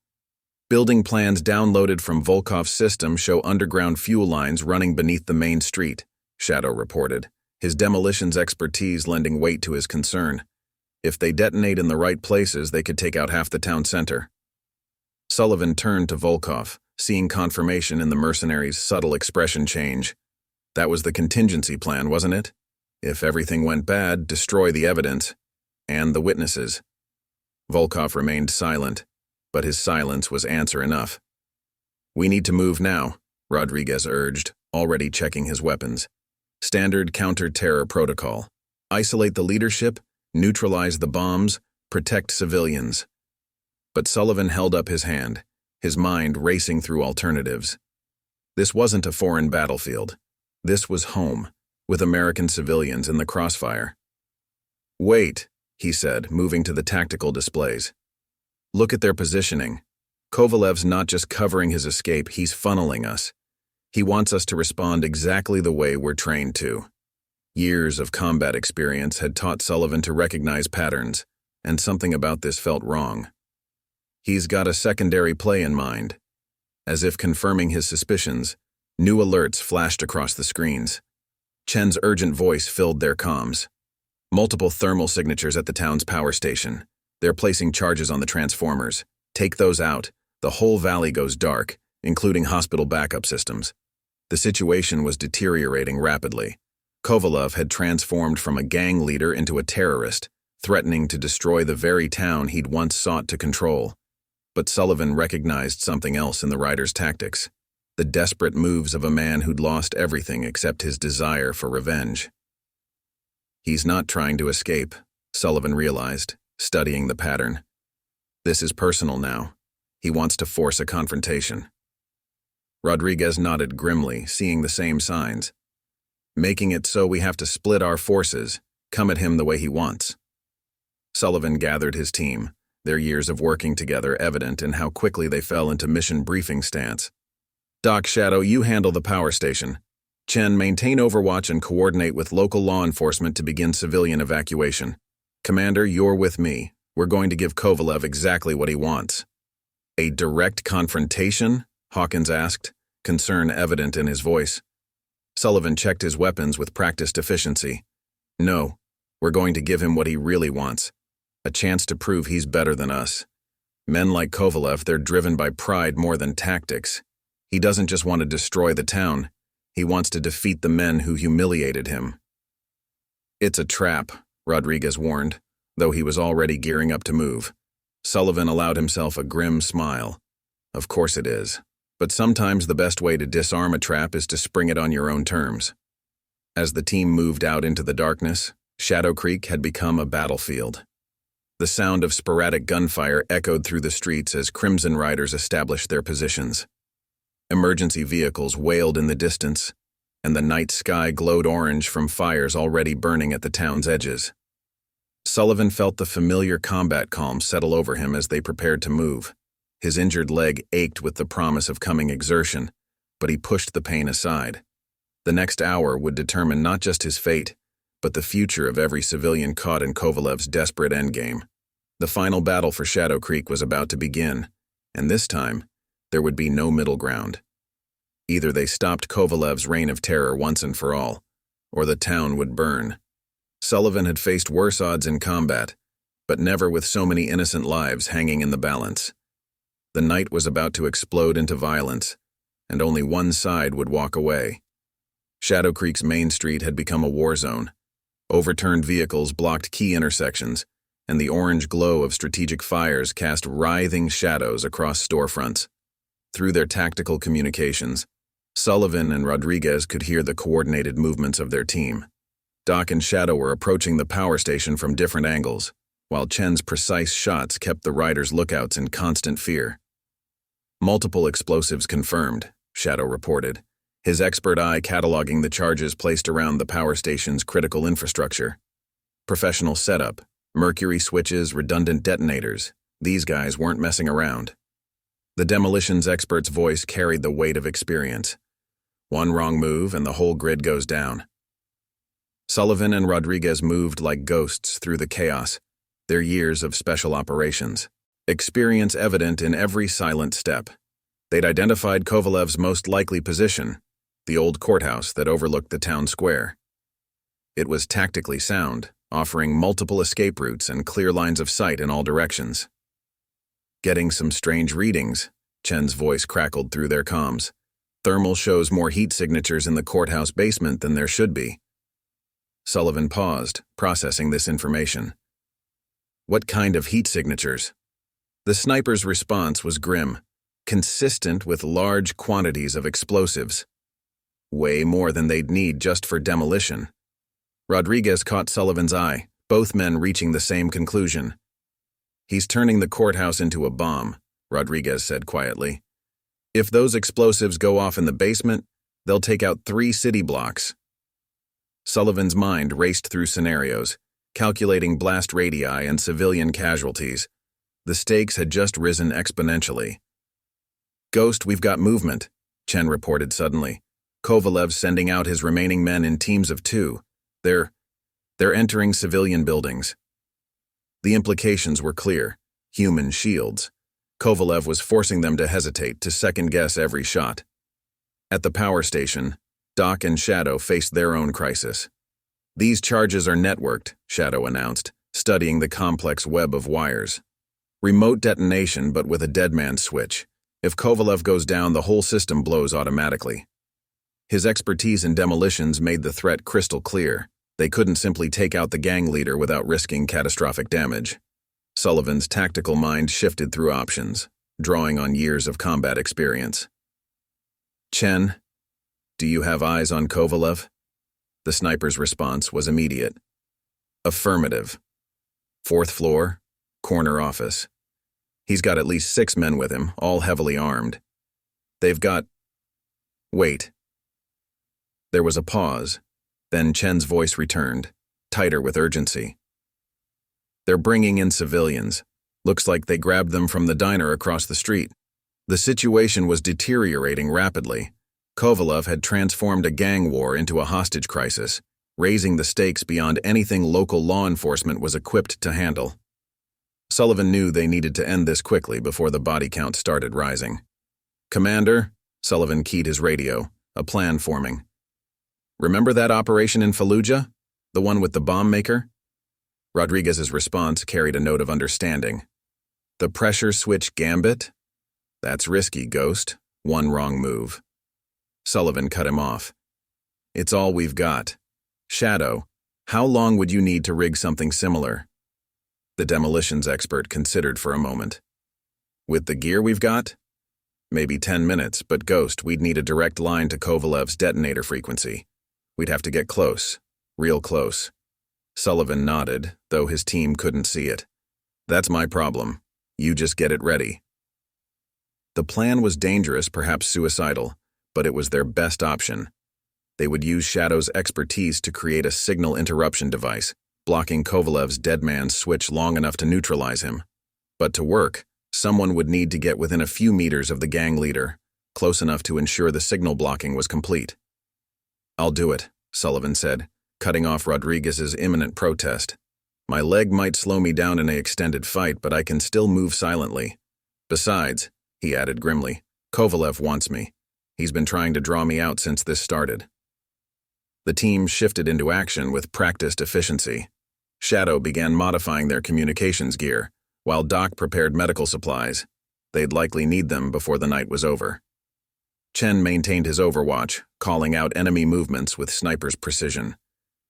Speaker 1: Building plans downloaded from Volkov's system show underground fuel lines running beneath the main street, Shadow reported, his demolitions expertise lending weight to his concern. If they detonate in the right places, they could take out half the town center. Sullivan turned to Volkov, seeing confirmation in the mercenary's subtle expression change. That was the contingency plan, wasn't it? If everything went bad, destroy the evidence and the witnesses. Volkov remained silent, but his silence was answer enough. "We need to move now," Rodriguez urged, already checking his weapons. "Standard counter-terror protocol. Isolate the leadership, neutralize the bombs, protect civilians." But Sullivan held up his hand, his mind racing through alternatives. This wasn't a foreign battlefield. This was home, with American civilians in the crossfire. "Wait," he said, moving to the tactical displays. "Look at their positioning. Kovalev's not just covering his escape, he's funneling us. He wants us to respond exactly the way we're trained to." Years of combat experience had taught Sullivan to recognize patterns, and something about this felt wrong. He's got a secondary play in mind. As if confirming his suspicions, new alerts flashed across the screens. Chen's urgent voice filled their comms. "Multiple thermal signatures at the town's power station. They're placing charges on the transformers. Take those out. The whole valley goes dark, including hospital backup systems." The situation was deteriorating rapidly. Kovalev had transformed from a gang leader into a terrorist, threatening to destroy the very town he'd once sought to control. But Sullivan recognized something else in the rider's tactics. The desperate moves of a man who'd lost everything except his desire for revenge. He's not trying to escape, Sullivan realized, studying the pattern. This is personal now. He wants to force a confrontation. Rodriguez nodded grimly, seeing the same signs. "Making it so we have to split our forces, come at him the way he wants." Sullivan gathered his team, their years of working together evident in how quickly they fell into mission briefing stance. "Doc, Shadow, you handle the power station. Chen, maintain overwatch and coordinate with local law enforcement to begin civilian evacuation. Commander, you're with me. We're going to give Kovalev exactly what he wants." "A direct confrontation?" Hawkins asked, concern evident in his voice. Sullivan checked his weapons with practiced efficiency. "No, we're going to give him what he really wants. A chance to prove he's better than us. Men like Kovalev, they're driven by pride more than tactics. He doesn't just want to destroy the town. He wants to defeat the men who humiliated him." "It's a trap," Rodriguez warned, though he was already gearing up to move. Sullivan allowed himself a grim smile. "Of course it is. But sometimes the best way to disarm a trap is to spring it on your own terms." As the team moved out into the darkness, Shadow Creek had become a battlefield. The sound of sporadic gunfire echoed through the streets as Crimson Riders established their positions. Emergency vehicles wailed in the distance, and the night sky glowed orange from fires already burning at the town's edges. Sullivan felt the familiar combat calm settle over him as they prepared to move. His injured leg ached with the promise of coming exertion, but he pushed the pain aside. The next hour would determine not just his fate, but the future of every civilian caught in Kovalev's desperate endgame. The final battle for Shadow Creek was about to begin, and this time, there would be no middle ground. Either they stopped Kovalev's reign of terror once and for all, or the town would burn. Sullivan had faced worse odds in combat, but never with so many innocent lives hanging in the balance. The night was about to explode into violence, and only one side would walk away. Shadow Creek's main street had become a war zone. Overturned vehicles blocked key intersections, and the orange glow of strategic fires cast writhing shadows across storefronts. Through their tactical communications, Sullivan and Rodriguez could hear the coordinated movements of their team. Doc and Shadow were approaching the power station from different angles, while Chen's precise shots kept the riders' lookouts in constant fear. Multiple explosives confirmed, Shadow reported, his expert eye cataloging the charges placed around the power station's critical infrastructure. Professional setup, mercury switches, redundant detonators. These guys weren't messing around. The demolitions expert's voice carried the weight of experience. One wrong move and the whole grid goes down. Sullivan and Rodriguez moved like ghosts through the chaos, their years of special operations. Experience evident in every silent step. They'd identified Kovalev's most likely position, the old courthouse that overlooked the town square. It was tactically sound, offering multiple escape routes and clear lines of sight in all directions. Getting some strange readings, Chen's voice crackled through their comms. Thermal shows more heat signatures in the courthouse basement than there should be. Sullivan paused, processing this information. What kind of heat signatures? The sniper's response was grim, consistent with large quantities of explosives. Way more than they'd need just for demolition. Rodriguez caught Sullivan's eye, both men reaching the same conclusion. He's turning the courthouse into a bomb, Rodriguez said quietly. If those explosives go off in the basement, they'll take out 3 city blocks. Sullivan's mind raced through scenarios, calculating blast radii and civilian casualties. The stakes had just risen exponentially. Ghost, we've got movement, Chen reported suddenly. Kovalev's sending out his remaining men in teams of 2. They're entering civilian buildings. The implications were clear. Human shields. Kovalev was forcing them to hesitate, to second-guess every shot. At the power station, Doc and Shadow faced their own crisis. These charges are networked, Shadow announced, studying the complex web of wires. Remote detonation, but with a dead man's switch. If Kovalev goes down, the whole system blows automatically. His expertise in demolitions made the threat crystal clear. They couldn't simply take out the gang leader without risking catastrophic damage. Sullivan's tactical mind shifted through options, drawing on years of combat experience. Chen, do you have eyes on Kovalev? The sniper's response was immediate. Affirmative. 4th floor, corner office. He's got at least 6 men with him, all heavily armed. They've got... Wait. There was a pause. Then Chen's voice returned, tighter with urgency. They're bringing in civilians. Looks like they grabbed them from the diner across the street. The situation was deteriorating rapidly. Kovalev had transformed a gang war into a hostage crisis, raising the stakes beyond anything local law enforcement was equipped to handle. Sullivan knew they needed to end this quickly before the body count started rising. Commander, Sullivan keyed his radio, a plan forming. Remember that operation in Fallujah? The one with the bomb maker? Rodriguez's response carried a note of understanding. The pressure switch gambit? That's risky, Ghost. One wrong move. Sullivan cut him off. It's all we've got. Shadow, how long would you need to rig something similar? The demolitions expert considered for a moment. With the gear we've got? Maybe 10 minutes, but Ghost, we'd need a direct line to Kovalev's detonator frequency. We'd have to get close, real close. Sullivan nodded, though his team couldn't see it. That's my problem. You just get it ready. The plan was dangerous, perhaps suicidal, but it was their best option. They would use Shadow's expertise to create a signal interruption device, blocking Kovalev's dead man's switch long enough to neutralize him. But to work, someone would need to get within a few meters of the gang leader, close enough to ensure the signal blocking was complete. "I'll do it," Sullivan said, cutting off Rodriguez's imminent protest. "My leg might slow me down in an extended fight, but I can still move silently. Besides," he added grimly, "Kovalev wants me. He's been trying to draw me out since this started." The team shifted into action with practiced efficiency. Shadow began modifying their communications gear, while Doc prepared medical supplies. They'd likely need them before the night was over. Chen maintained his overwatch, calling out enemy movements with sniper's precision.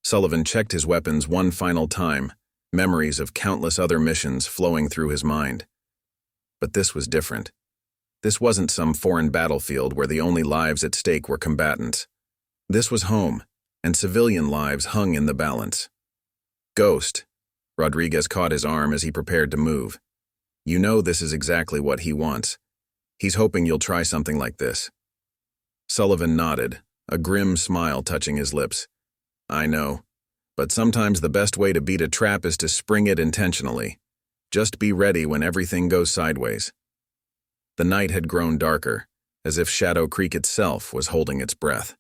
Speaker 1: Sullivan checked his weapons one final time, memories of countless other missions flowing through his mind. But this was different. This wasn't some foreign battlefield where the only lives at stake were combatants. This was home, and civilian lives hung in the balance. "Ghost." Rodriguez caught his arm as he prepared to move. "You know this is exactly what he wants. He's hoping you'll try something like this." Sullivan nodded, a grim smile touching his lips. "I know, but sometimes the best way to beat a trap is to spring it intentionally. Just be ready when everything goes sideways." The night had grown darker, as if Shadow Creek itself was holding its breath.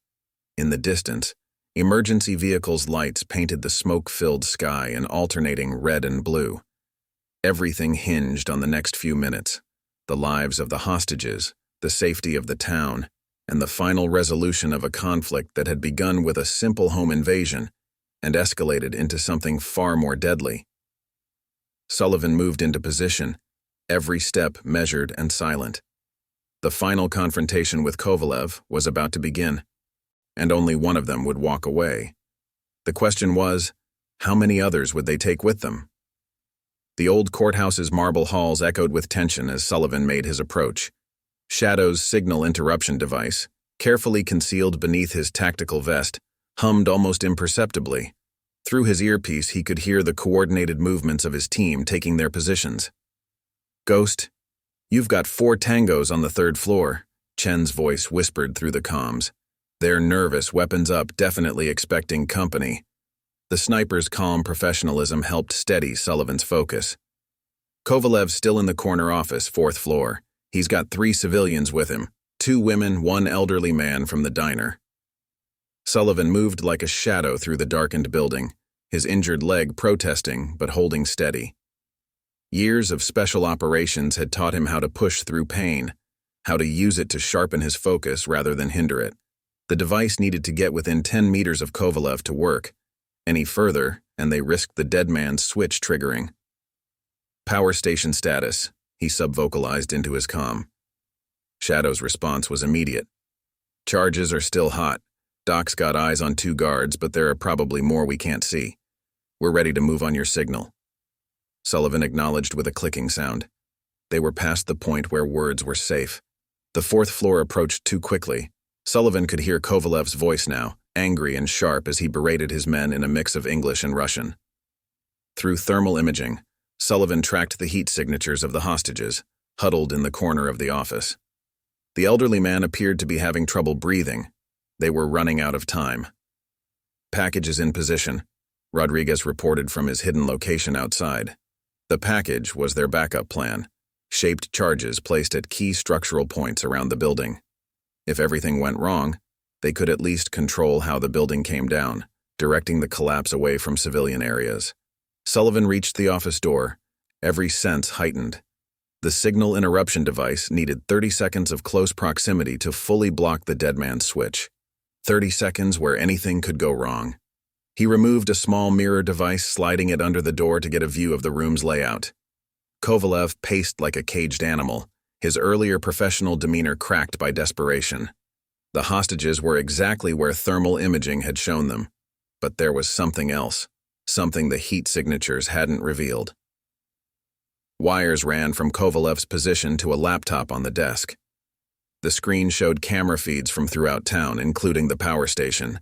Speaker 1: In the distance, emergency vehicles' lights painted the smoke-filled sky in alternating red and blue. Everything hinged on the next few minutes: the lives of the hostages, the safety of the town, and the final resolution of a conflict that had begun with a simple home invasion and escalated into something far more deadly. Sullivan moved into position, every step measured and silent. The final confrontation with Kovalev was about to begin, and only one of them would walk away. The question was, how many others would they take with them? The old courthouse's marble halls echoed with tension as Sullivan made his approach. Shadow's signal interruption device, carefully concealed beneath his tactical vest, hummed almost imperceptibly. Through his earpiece, he could hear the coordinated movements of his team taking their positions. "Ghost, you've got 4 tangos on the 3rd floor," Chen's voice whispered through the comms. "They're nervous, weapons up, definitely expecting company." The sniper's calm professionalism helped steady Sullivan's focus. "Kovalev's still in the corner office, 4th floor. He's got 3 civilians with him, 2 women, 1 elderly man from the diner." Sullivan moved like a shadow through the darkened building, his injured leg protesting but holding steady. Years of special operations had taught him how to push through pain, how to use it to sharpen his focus rather than hinder it. The device needed to get within 10 meters of Kovalev to work. Any further, and they risked the dead man's switch triggering. "Power station status," he subvocalized into his comm. Shadow's response was immediate. "Charges are still hot. Doc's got eyes on 2 guards, but there are probably more we can't see. We're ready to move on your signal." Sullivan acknowledged with a clicking sound. They were past the point where words were safe. The 4th floor approached too quickly. Sullivan could hear Kovalev's voice now, angry and sharp as he berated his men in a mix of English and Russian. Through thermal imaging, Sullivan tracked the heat signatures of the hostages, huddled in the corner of the office. The elderly man appeared to be having trouble breathing. They were running out of time. "Package is in position," Rodriguez reported from his hidden location outside. The package was their backup plan, shaped charges placed at key structural points around the building. If everything went wrong, they could at least control how the building came down, directing the collapse away from civilian areas. Sullivan reached the office door, every sense heightened. The signal interruption device needed 30 seconds of close proximity to fully block the dead man's switch. 30 seconds where anything could go wrong. He removed a small mirror device, sliding it under the door to get a view of the room's layout. Kovalev paced like a caged animal, his earlier professional demeanor cracked by desperation. The hostages were exactly where thermal imaging had shown them. But there was something else, something the heat signatures hadn't revealed. Wires ran from Kovalev's position to a laptop on the desk. The screen showed camera feeds from throughout town, including the power station.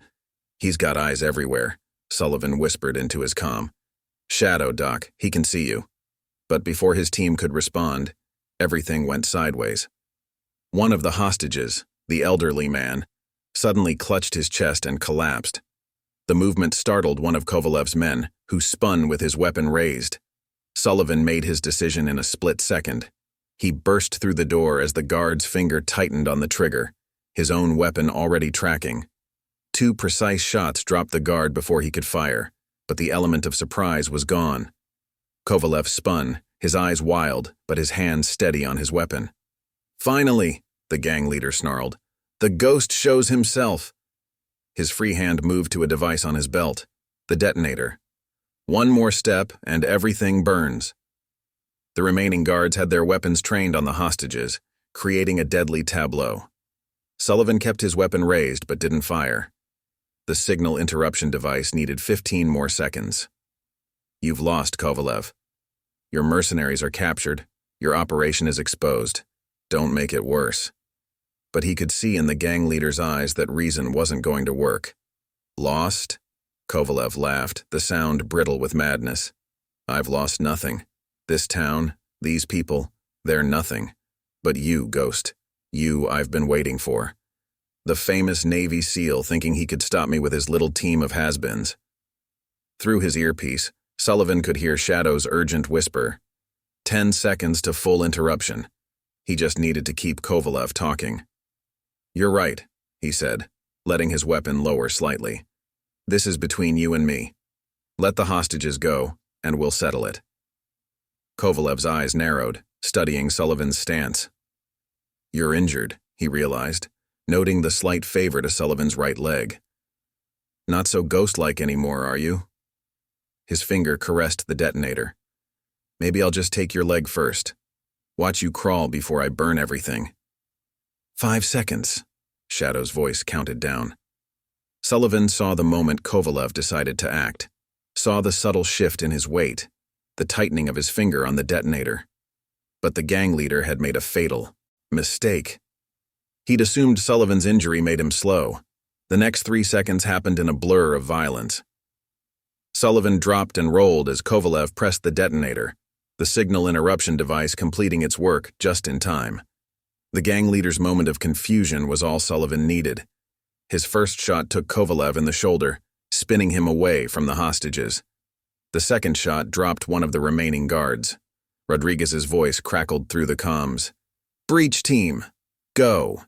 Speaker 1: "He's got eyes everywhere," Sullivan whispered into his comm. "Shadow, Doc, he can see you." But before his team could respond, everything went sideways. One of the hostages, the elderly man, suddenly clutched his chest and collapsed. The movement startled one of Kovalev's men, who spun with his weapon raised. Sullivan made his decision in a split second. He burst through the door as the guard's finger tightened on the trigger, his own weapon already tracking. 2 precise shots dropped the guard before he could fire, but the element of surprise was gone. Kovalev spun, his eyes wild, but his hands steady on his weapon. "Finally," the gang leader snarled, "the ghost shows himself." His free hand moved to a device on his belt, the detonator. One more step, and everything burns. The remaining guards had their weapons trained on the hostages, creating a deadly tableau. Sullivan kept his weapon raised but didn't fire. The signal interruption device needed 15 more seconds. "You've lost, Kovalev. Your mercenaries are captured. Your operation is exposed. Don't make it worse." But he could see in the gang leader's eyes that reason wasn't going to work. "Lost?" Kovalev laughed, the sound brittle with madness. "I've lost nothing. This town, these people, they're nothing. But you, Ghost, you I've been waiting for. The famous Navy SEAL thinking he could stop me with his little team of has-beens." Through his earpiece, Sullivan could hear Shadow's urgent whisper. 10 seconds to full interruption. He just needed to keep Kovalev talking. "You're right," he said, letting his weapon lower slightly. "This is between you and me. Let the hostages go, and we'll settle it." Kovalev's eyes narrowed, studying Sullivan's stance. "You're injured," he realized, noting the slight favor to Sullivan's right leg. "Not so ghost-like anymore, are you?" His finger caressed the detonator. "Maybe I'll just take your leg first. Watch you crawl before I burn everything." 5 seconds, Shadow's voice counted down. Sullivan saw the moment Kovalev decided to act, saw the subtle shift in his weight, the tightening of his finger on the detonator. But the gang leader had made a fatal mistake. He'd assumed Sullivan's injury made him slow. The next 3 seconds happened in a blur of violence. Sullivan dropped and rolled as Kovalev pressed the detonator, the signal interruption device completing its work just in time. The gang leader's moment of confusion was all Sullivan needed. His first shot took Kovalev in the shoulder, spinning him away from the hostages. The second shot dropped one of the remaining guards. Rodriguez's voice crackled through the comms. "Breach team, go!"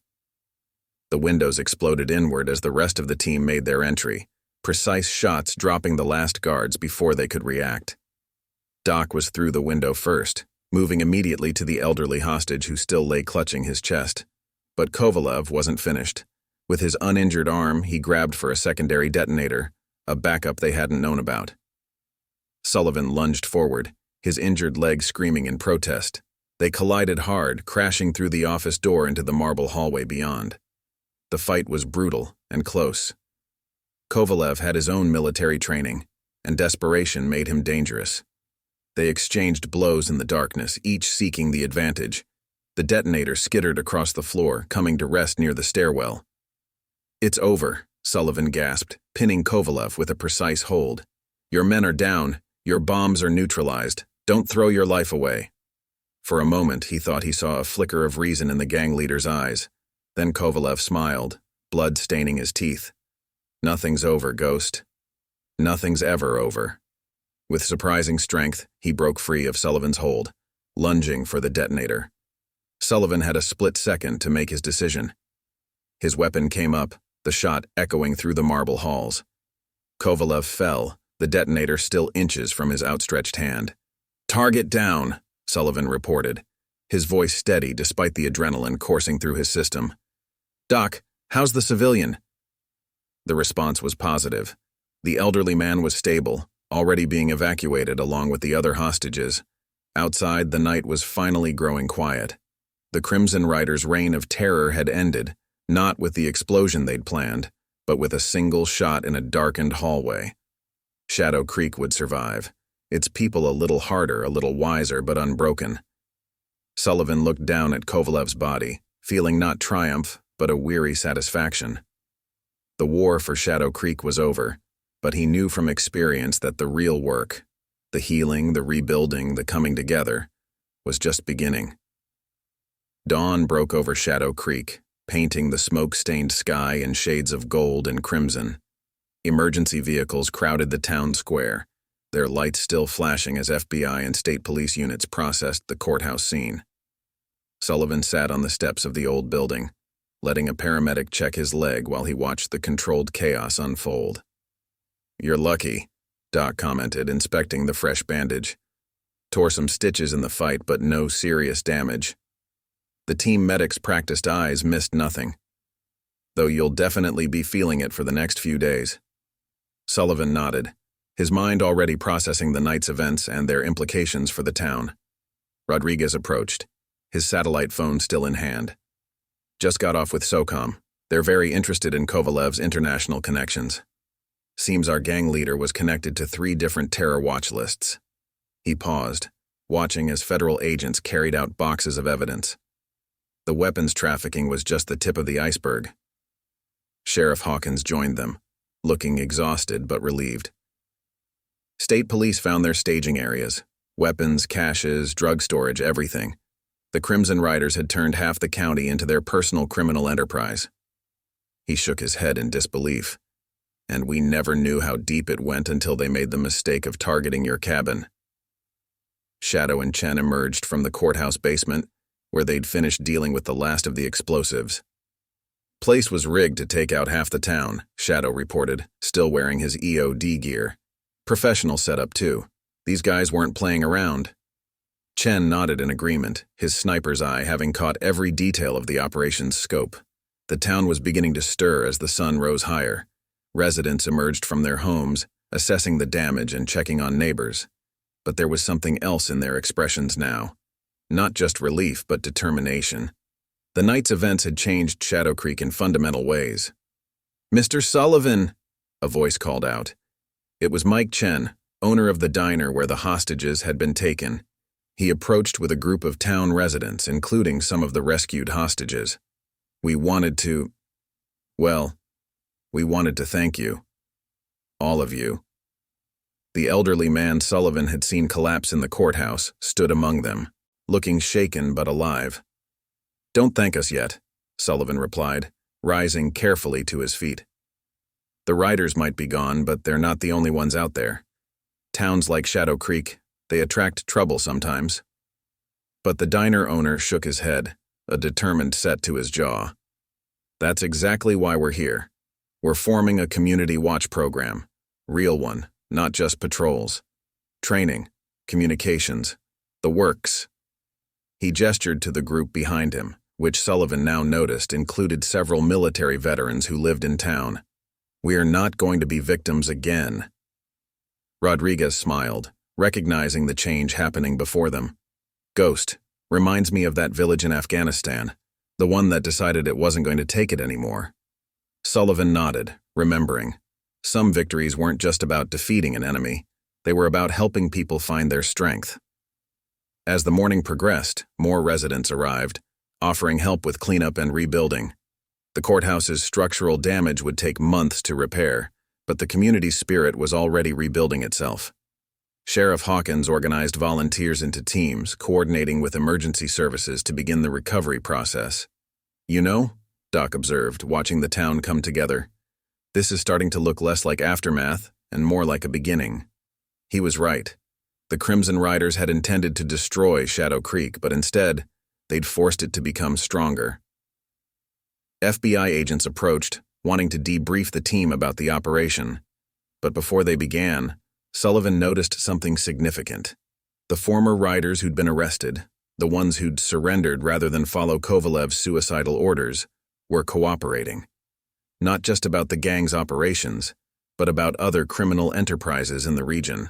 Speaker 1: The windows exploded inward as the rest of the team made their entry, precise shots dropping the last guards before they could react. Doc was through the window first, moving immediately to the elderly hostage who still lay clutching his chest. But Kovalev wasn't finished. With his uninjured arm, he grabbed for a secondary detonator, a backup they hadn't known about. Sullivan lunged forward, his injured leg screaming in protest. They collided hard, crashing through the office door into the marble hallway beyond. The fight was brutal and close. Kovalev had his own military training, and desperation made him dangerous. They exchanged blows in the darkness, each seeking the advantage. The detonator skittered across the floor, coming to rest near the stairwell. "It's over," Sullivan gasped, pinning Kovalev with a precise hold. "Your men are down. Your bombs are neutralized. Don't throw your life away." For a moment, he thought he saw a flicker of reason in the gang leader's eyes. Then Kovalev smiled, blood staining his teeth. "Nothing's over, Ghost. Nothing's ever over." With surprising strength, he broke free of Sullivan's hold, lunging for the detonator. Sullivan had a split second to make his decision. His weapon came up, the shot echoing through the marble halls. Kovalev fell, the detonator still inches from his outstretched hand. "Target down," Sullivan reported, his voice steady despite the adrenaline coursing through his system. "Doc, how's the civilian?" The response was positive. The elderly man was stable, already being evacuated along with the other hostages. Outside, the night was finally growing quiet. The Crimson Riders' reign of terror had ended, not with the explosion they'd planned, but with a single shot in a darkened hallway. Shadow Creek would survive, its people a little harder, a little wiser, but unbroken. Sullivan looked down at Kovalev's body, feeling not triumph, but a weary satisfaction. The war for Shadow Creek was over, but he knew from experience that the real work, the healing, the rebuilding, the coming together, was just beginning. Dawn broke over Shadow Creek, painting the smoke-stained sky in shades of gold and crimson. Emergency vehicles crowded the town square, their lights still flashing as FBI and state police units processed the courthouse scene. Sullivan sat on the steps of the old building, letting a paramedic check his leg while he watched the controlled chaos unfold. "You're lucky," Doc commented, inspecting the fresh bandage. "Tore some stitches in the fight, but no serious damage. The team medic's practiced eyes missed nothing, though you'll definitely be feeling it for the next few days." Sullivan nodded, his mind already processing the night's events and their implications for the town. Rodriguez approached, his satellite phone still in hand. "Just got off with SOCOM. They're very interested in Kovalev's international connections. Seems our gang leader was connected to 3 different terror watch lists." He paused, watching as federal agents carried out boxes of evidence. The weapons trafficking was just the tip of the iceberg. Sheriff Hawkins joined them, looking exhausted but relieved. State police found their staging areas, weapons, caches, drug storage, everything. The Crimson Riders had turned half the county into their personal criminal enterprise. He shook his head in disbelief. "And we never knew how deep it went until they made the mistake of targeting your cabin." Shadow and Chen emerged from the courthouse basement, where they'd finished dealing with the last of the explosives. "Place was rigged to take out half the town," Shadow reported, still wearing his EOD gear. "Professional setup, too. These guys weren't playing around." Chen nodded in agreement, his sniper's eye having caught every detail of the operation's scope. The town was beginning to stir as the sun rose higher. Residents emerged from their homes, assessing the damage and checking on neighbors. But there was something else in their expressions now. Not just relief, but determination. The night's events had changed Shadow Creek in fundamental ways. "Mr. Sullivan!" a voice called out. It was Mike Chen, owner of the diner where the hostages had been taken. He approached with a group of town residents, including some of the rescued hostages. We wanted to thank you. All of you." The elderly man Sullivan had seen collapse in the courthouse stood among them, looking shaken but alive. "Don't thank us yet," Sullivan replied, rising carefully to his feet. "The Riders might be gone, but they're not the only ones out there. Towns like Shadow Creek, they attract trouble sometimes." But the diner owner shook his head, a determined set to his jaw. "That's exactly why we're here. We're forming a community watch program. Real one, not just patrols. Training, communications, the works." He gestured to the group behind him, which Sullivan now noticed included several military veterans who lived in town. "We are not going to be victims again." Rodriguez smiled, recognizing the change happening before them. "Ghost, reminds me of that village in Afghanistan, the one that decided it wasn't going to take it anymore." Sullivan nodded, remembering. Some victories weren't just about defeating an enemy, they were about helping people find their strength. As the morning progressed, more residents arrived, offering help with cleanup and rebuilding. The courthouse's structural damage would take months to repair, but the community's spirit was already rebuilding itself. Sheriff Hawkins organized volunteers into teams, coordinating with emergency services to begin the recovery process. "You know," Doc observed, watching the town come together, "this is starting to look less like aftermath and more like a beginning." He was right. The Crimson Riders had intended to destroy Shadow Creek, but instead, they'd forced it to become stronger. FBI agents approached, wanting to debrief the team about the operation. But before they began, Sullivan noticed something significant. The former riders who'd been arrested, the ones who'd surrendered rather than follow Kovalev's suicidal orders, were cooperating. Not just about the gang's operations, but about other criminal enterprises in the region.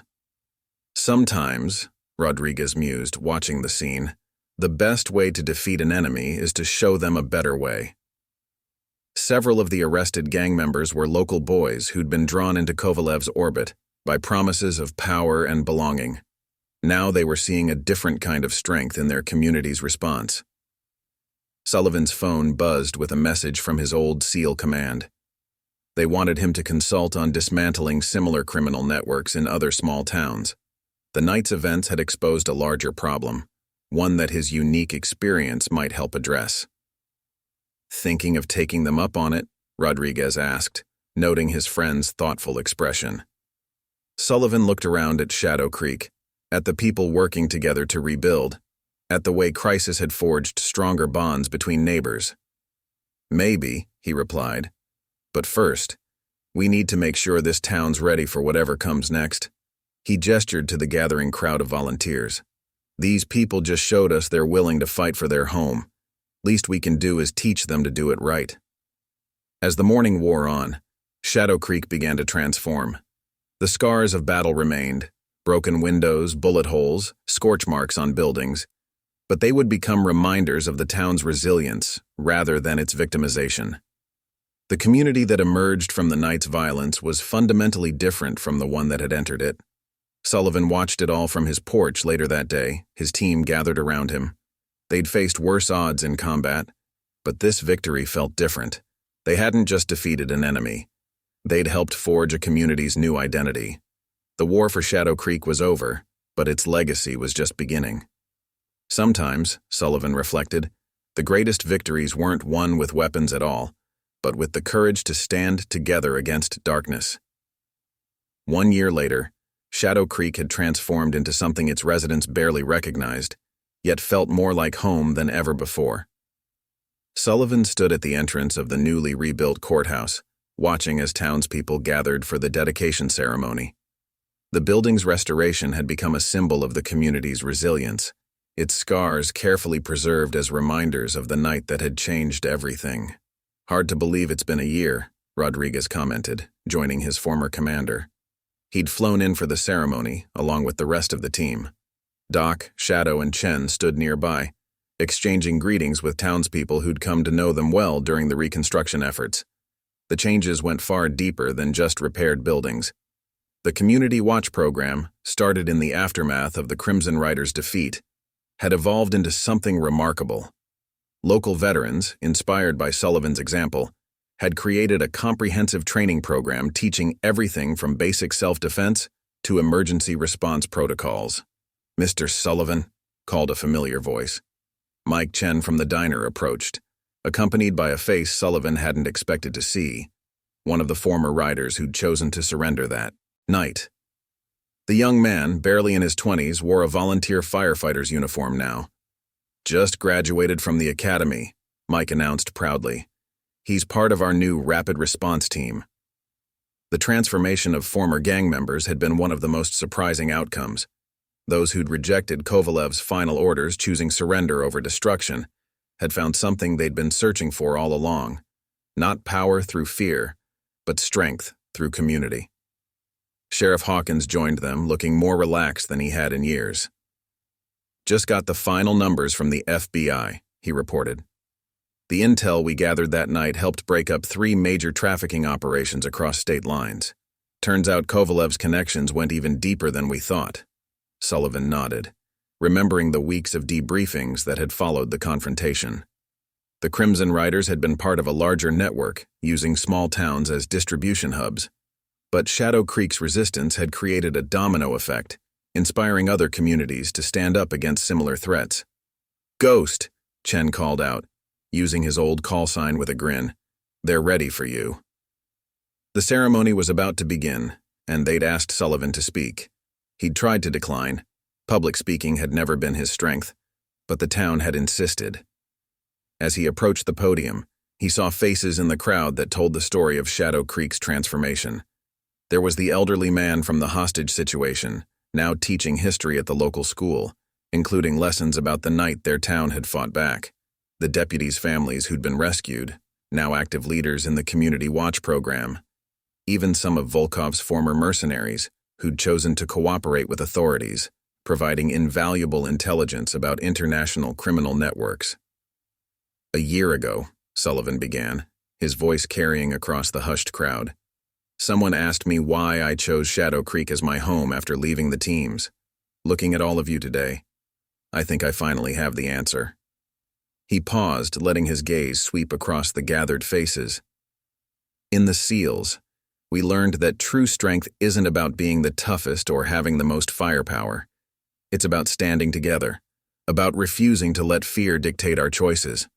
Speaker 1: "Sometimes," Rodriguez mused, watching the scene, "the best way to defeat an enemy is to show them a better way." Several of the arrested gang members were local boys who'd been drawn into Kovalev's orbit by promises of power and belonging. Now they were seeing a different kind of strength in their community's response. Sullivan's phone buzzed with a message from his old SEAL command. They wanted him to consult on dismantling similar criminal networks in other small towns. The night's events had exposed a larger problem, one that his unique experience might help address. Thinking of taking them up on it? Rodriguez asked, noting his friend's thoughtful expression. Sullivan looked around at Shadow Creek, at the people working together to rebuild, at the way crisis had forged stronger bonds between neighbors. Maybe, he replied. But first, we need to make sure this town's ready for whatever comes next. He gestured to the gathering crowd of volunteers. These people just showed us they're willing to fight for their home. Least we can do is teach them to do it right. As the morning wore on, Shadow Creek began to transform. The scars of battle remained, broken windows, bullet holes, scorch marks on buildings, but they would become reminders of the town's resilience rather than its victimization. The community that emerged from the night's violence was fundamentally different from the one that had entered it. Sullivan watched it all from his porch later that day, his team gathered around him. They'd faced worse odds in combat, but this victory felt different. They hadn't just defeated an enemy. They'd helped forge a community's new identity. The war for Shadow Creek was over, but its legacy was just beginning. Sometimes, Sullivan reflected, the greatest victories weren't won with weapons at all, but with the courage to stand together against darkness. 1 year later, Shadow Creek had transformed into something its residents barely recognized, yet felt more like home than ever before. Sullivan stood at the entrance of the newly rebuilt courthouse, watching as townspeople gathered for the dedication ceremony. The building's restoration had become a symbol of the community's resilience, its scars carefully preserved as reminders of the night that had changed everything. Hard to believe it's been a year, Rodriguez commented, joining his former commander. He'd flown in for the ceremony, along with the rest of the team. Doc, Shadow, and Chen stood nearby, exchanging greetings with townspeople who'd come to know them well during the reconstruction efforts. The changes went far deeper than just repaired buildings. The Community Watch program, started in the aftermath of the Crimson Riders' defeat, had evolved into something remarkable. Local veterans, inspired by Sullivan's example, had created a comprehensive training program teaching everything from basic self-defense to emergency response protocols. "Mr. Sullivan," called a familiar voice. Mike Chen from the diner approached, accompanied by a face Sullivan hadn't expected to see, one of the former riders who'd chosen to surrender that night. The young man, barely in his 20s, wore a volunteer firefighter's uniform now. "Just graduated from the academy," Mike announced proudly. "He's part of our new rapid response team." The transformation of former gang members had been one of the most surprising outcomes. Those who'd rejected Kovalev's final orders, choosing surrender over destruction, had found something they'd been searching for all along. Not power through fear, but strength through community. Sheriff Hawkins joined them, looking more relaxed than he had in years. "Just got the final numbers from the FBI," he reported. "The intel we gathered that night helped break up 3 major trafficking operations across state lines. Turns out Kovalev's connections went even deeper than we thought." Sullivan nodded, remembering the weeks of debriefings that had followed the confrontation. The Crimson Riders had been part of a larger network, using small towns as distribution hubs. But Shadow Creek's resistance had created a domino effect, inspiring other communities to stand up against similar threats. "Ghost," Chen called out, using his old call sign with a grin. "They're ready for you." The ceremony was about to begin, and they'd asked Sullivan to speak. He'd tried to decline. Public speaking had never been his strength, but the town had insisted. As he approached the podium, he saw faces in the crowd that told the story of Shadow Creek's transformation. There was the elderly man from the hostage situation, now teaching history at the local school, including lessons about the night their town had fought back. The deputies' families who'd been rescued, now active leaders in the Community Watch program. Even some of Volkov's former mercenaries, who'd chosen to cooperate with authorities, providing invaluable intelligence about international criminal networks. "A year ago," Sullivan began, his voice carrying across the hushed crowd, "someone asked me why I chose Shadow Creek as my home after leaving the teams. Looking at all of you today, I think I finally have the answer." He paused, letting his gaze sweep across the gathered faces. "In the SEALs, we learned that true strength isn't about being the toughest or having the most firepower. It's about standing together, about refusing to let fear dictate our choices.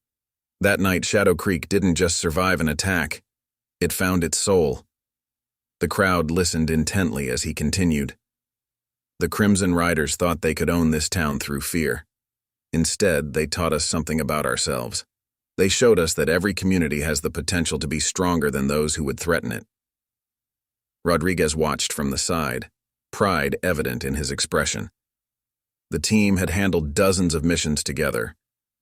Speaker 1: That night, Shadow Creek didn't just survive an attack. It found its soul. The crowd listened intently as he continued. The Crimson Riders thought they could own this town through fear. Instead, they taught us something about ourselves. They showed us that every community has the potential to be stronger than those who would threaten it. Rodriguez watched from the side, pride evident in his expression. The team had handled dozens of missions together,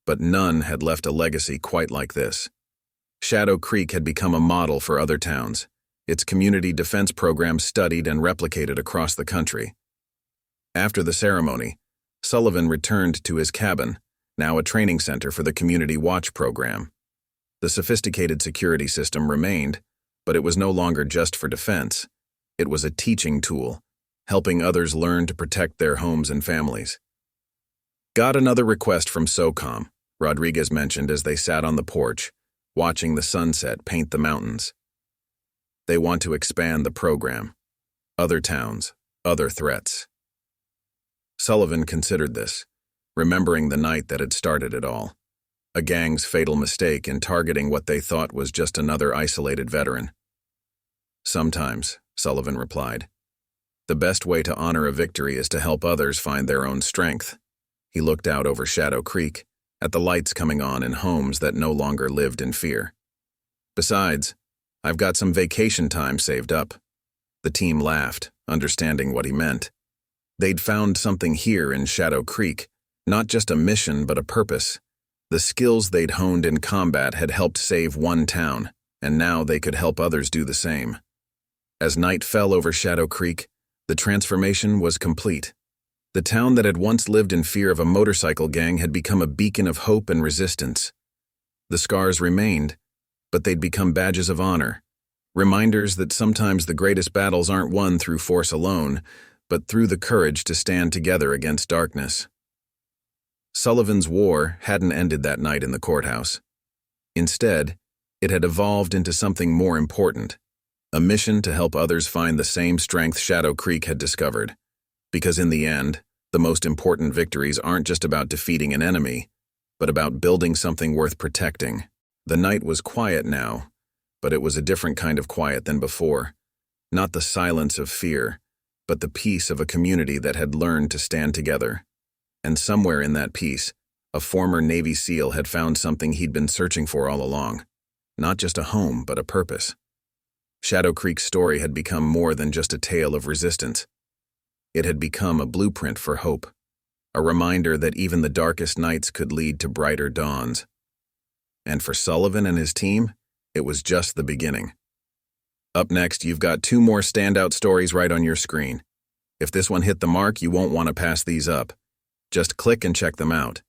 Speaker 1: but none had left a legacy quite like this. Shadow Creek had become a model for other towns, its community defense program studied and replicated across the country. After the ceremony, Sullivan returned to his cabin, now a training center for the Community Watch program. The sophisticated security system remained, but it was no longer just for defense. It was a teaching tool, helping others learn to protect their homes and families. "Got another request from SOCOM," Rodriguez mentioned as they sat on the porch, watching the sunset paint the mountains. "They want to expand the program. Other towns, other threats." Sullivan considered this, remembering the night that had started it all. A gang's fatal mistake in targeting what they thought was just another isolated veteran. "Sometimes," Sullivan replied. "The best way to honor a victory is to help others find their own strength." He looked out over Shadow Creek, at the lights coming on in homes that no longer lived in fear. "Besides, I've got some vacation time saved up." The team laughed, understanding what he meant. They'd found something here in Shadow Creek, not just a mission but a purpose. The skills they'd honed in combat had helped save one town, and now they could help others do the same. As night fell over Shadow Creek, the transformation was complete. The town that had once lived in fear of a motorcycle gang had become a beacon of hope and resistance. The scars remained, but they'd become badges of honor, reminders that sometimes the greatest battles aren't won through force alone, but through the courage to stand together against darkness. Sullivan's war hadn't ended that night in the courthouse. Instead, it had evolved into something more important, a mission to help others find the same strength Shadow Creek had discovered. Because in the end, the most important victories aren't just about defeating an enemy, but about building something worth protecting. The night was quiet now, but it was a different kind of quiet than before. Not the silence of fear, but the peace of a community that had learned to stand together. And somewhere in that peace, a former Navy SEAL had found something he'd been searching for all along. Not just a home, but a purpose. Shadow Creek's story had become more than just a tale of resistance. It had become a blueprint for hope, a reminder that even the darkest nights could lead to brighter dawns. And for Sullivan and his team, it was just the beginning. Up next, you've got 2 more standout stories right on your screen. If this one hit the mark, you won't want to pass these up. Just click and check them out.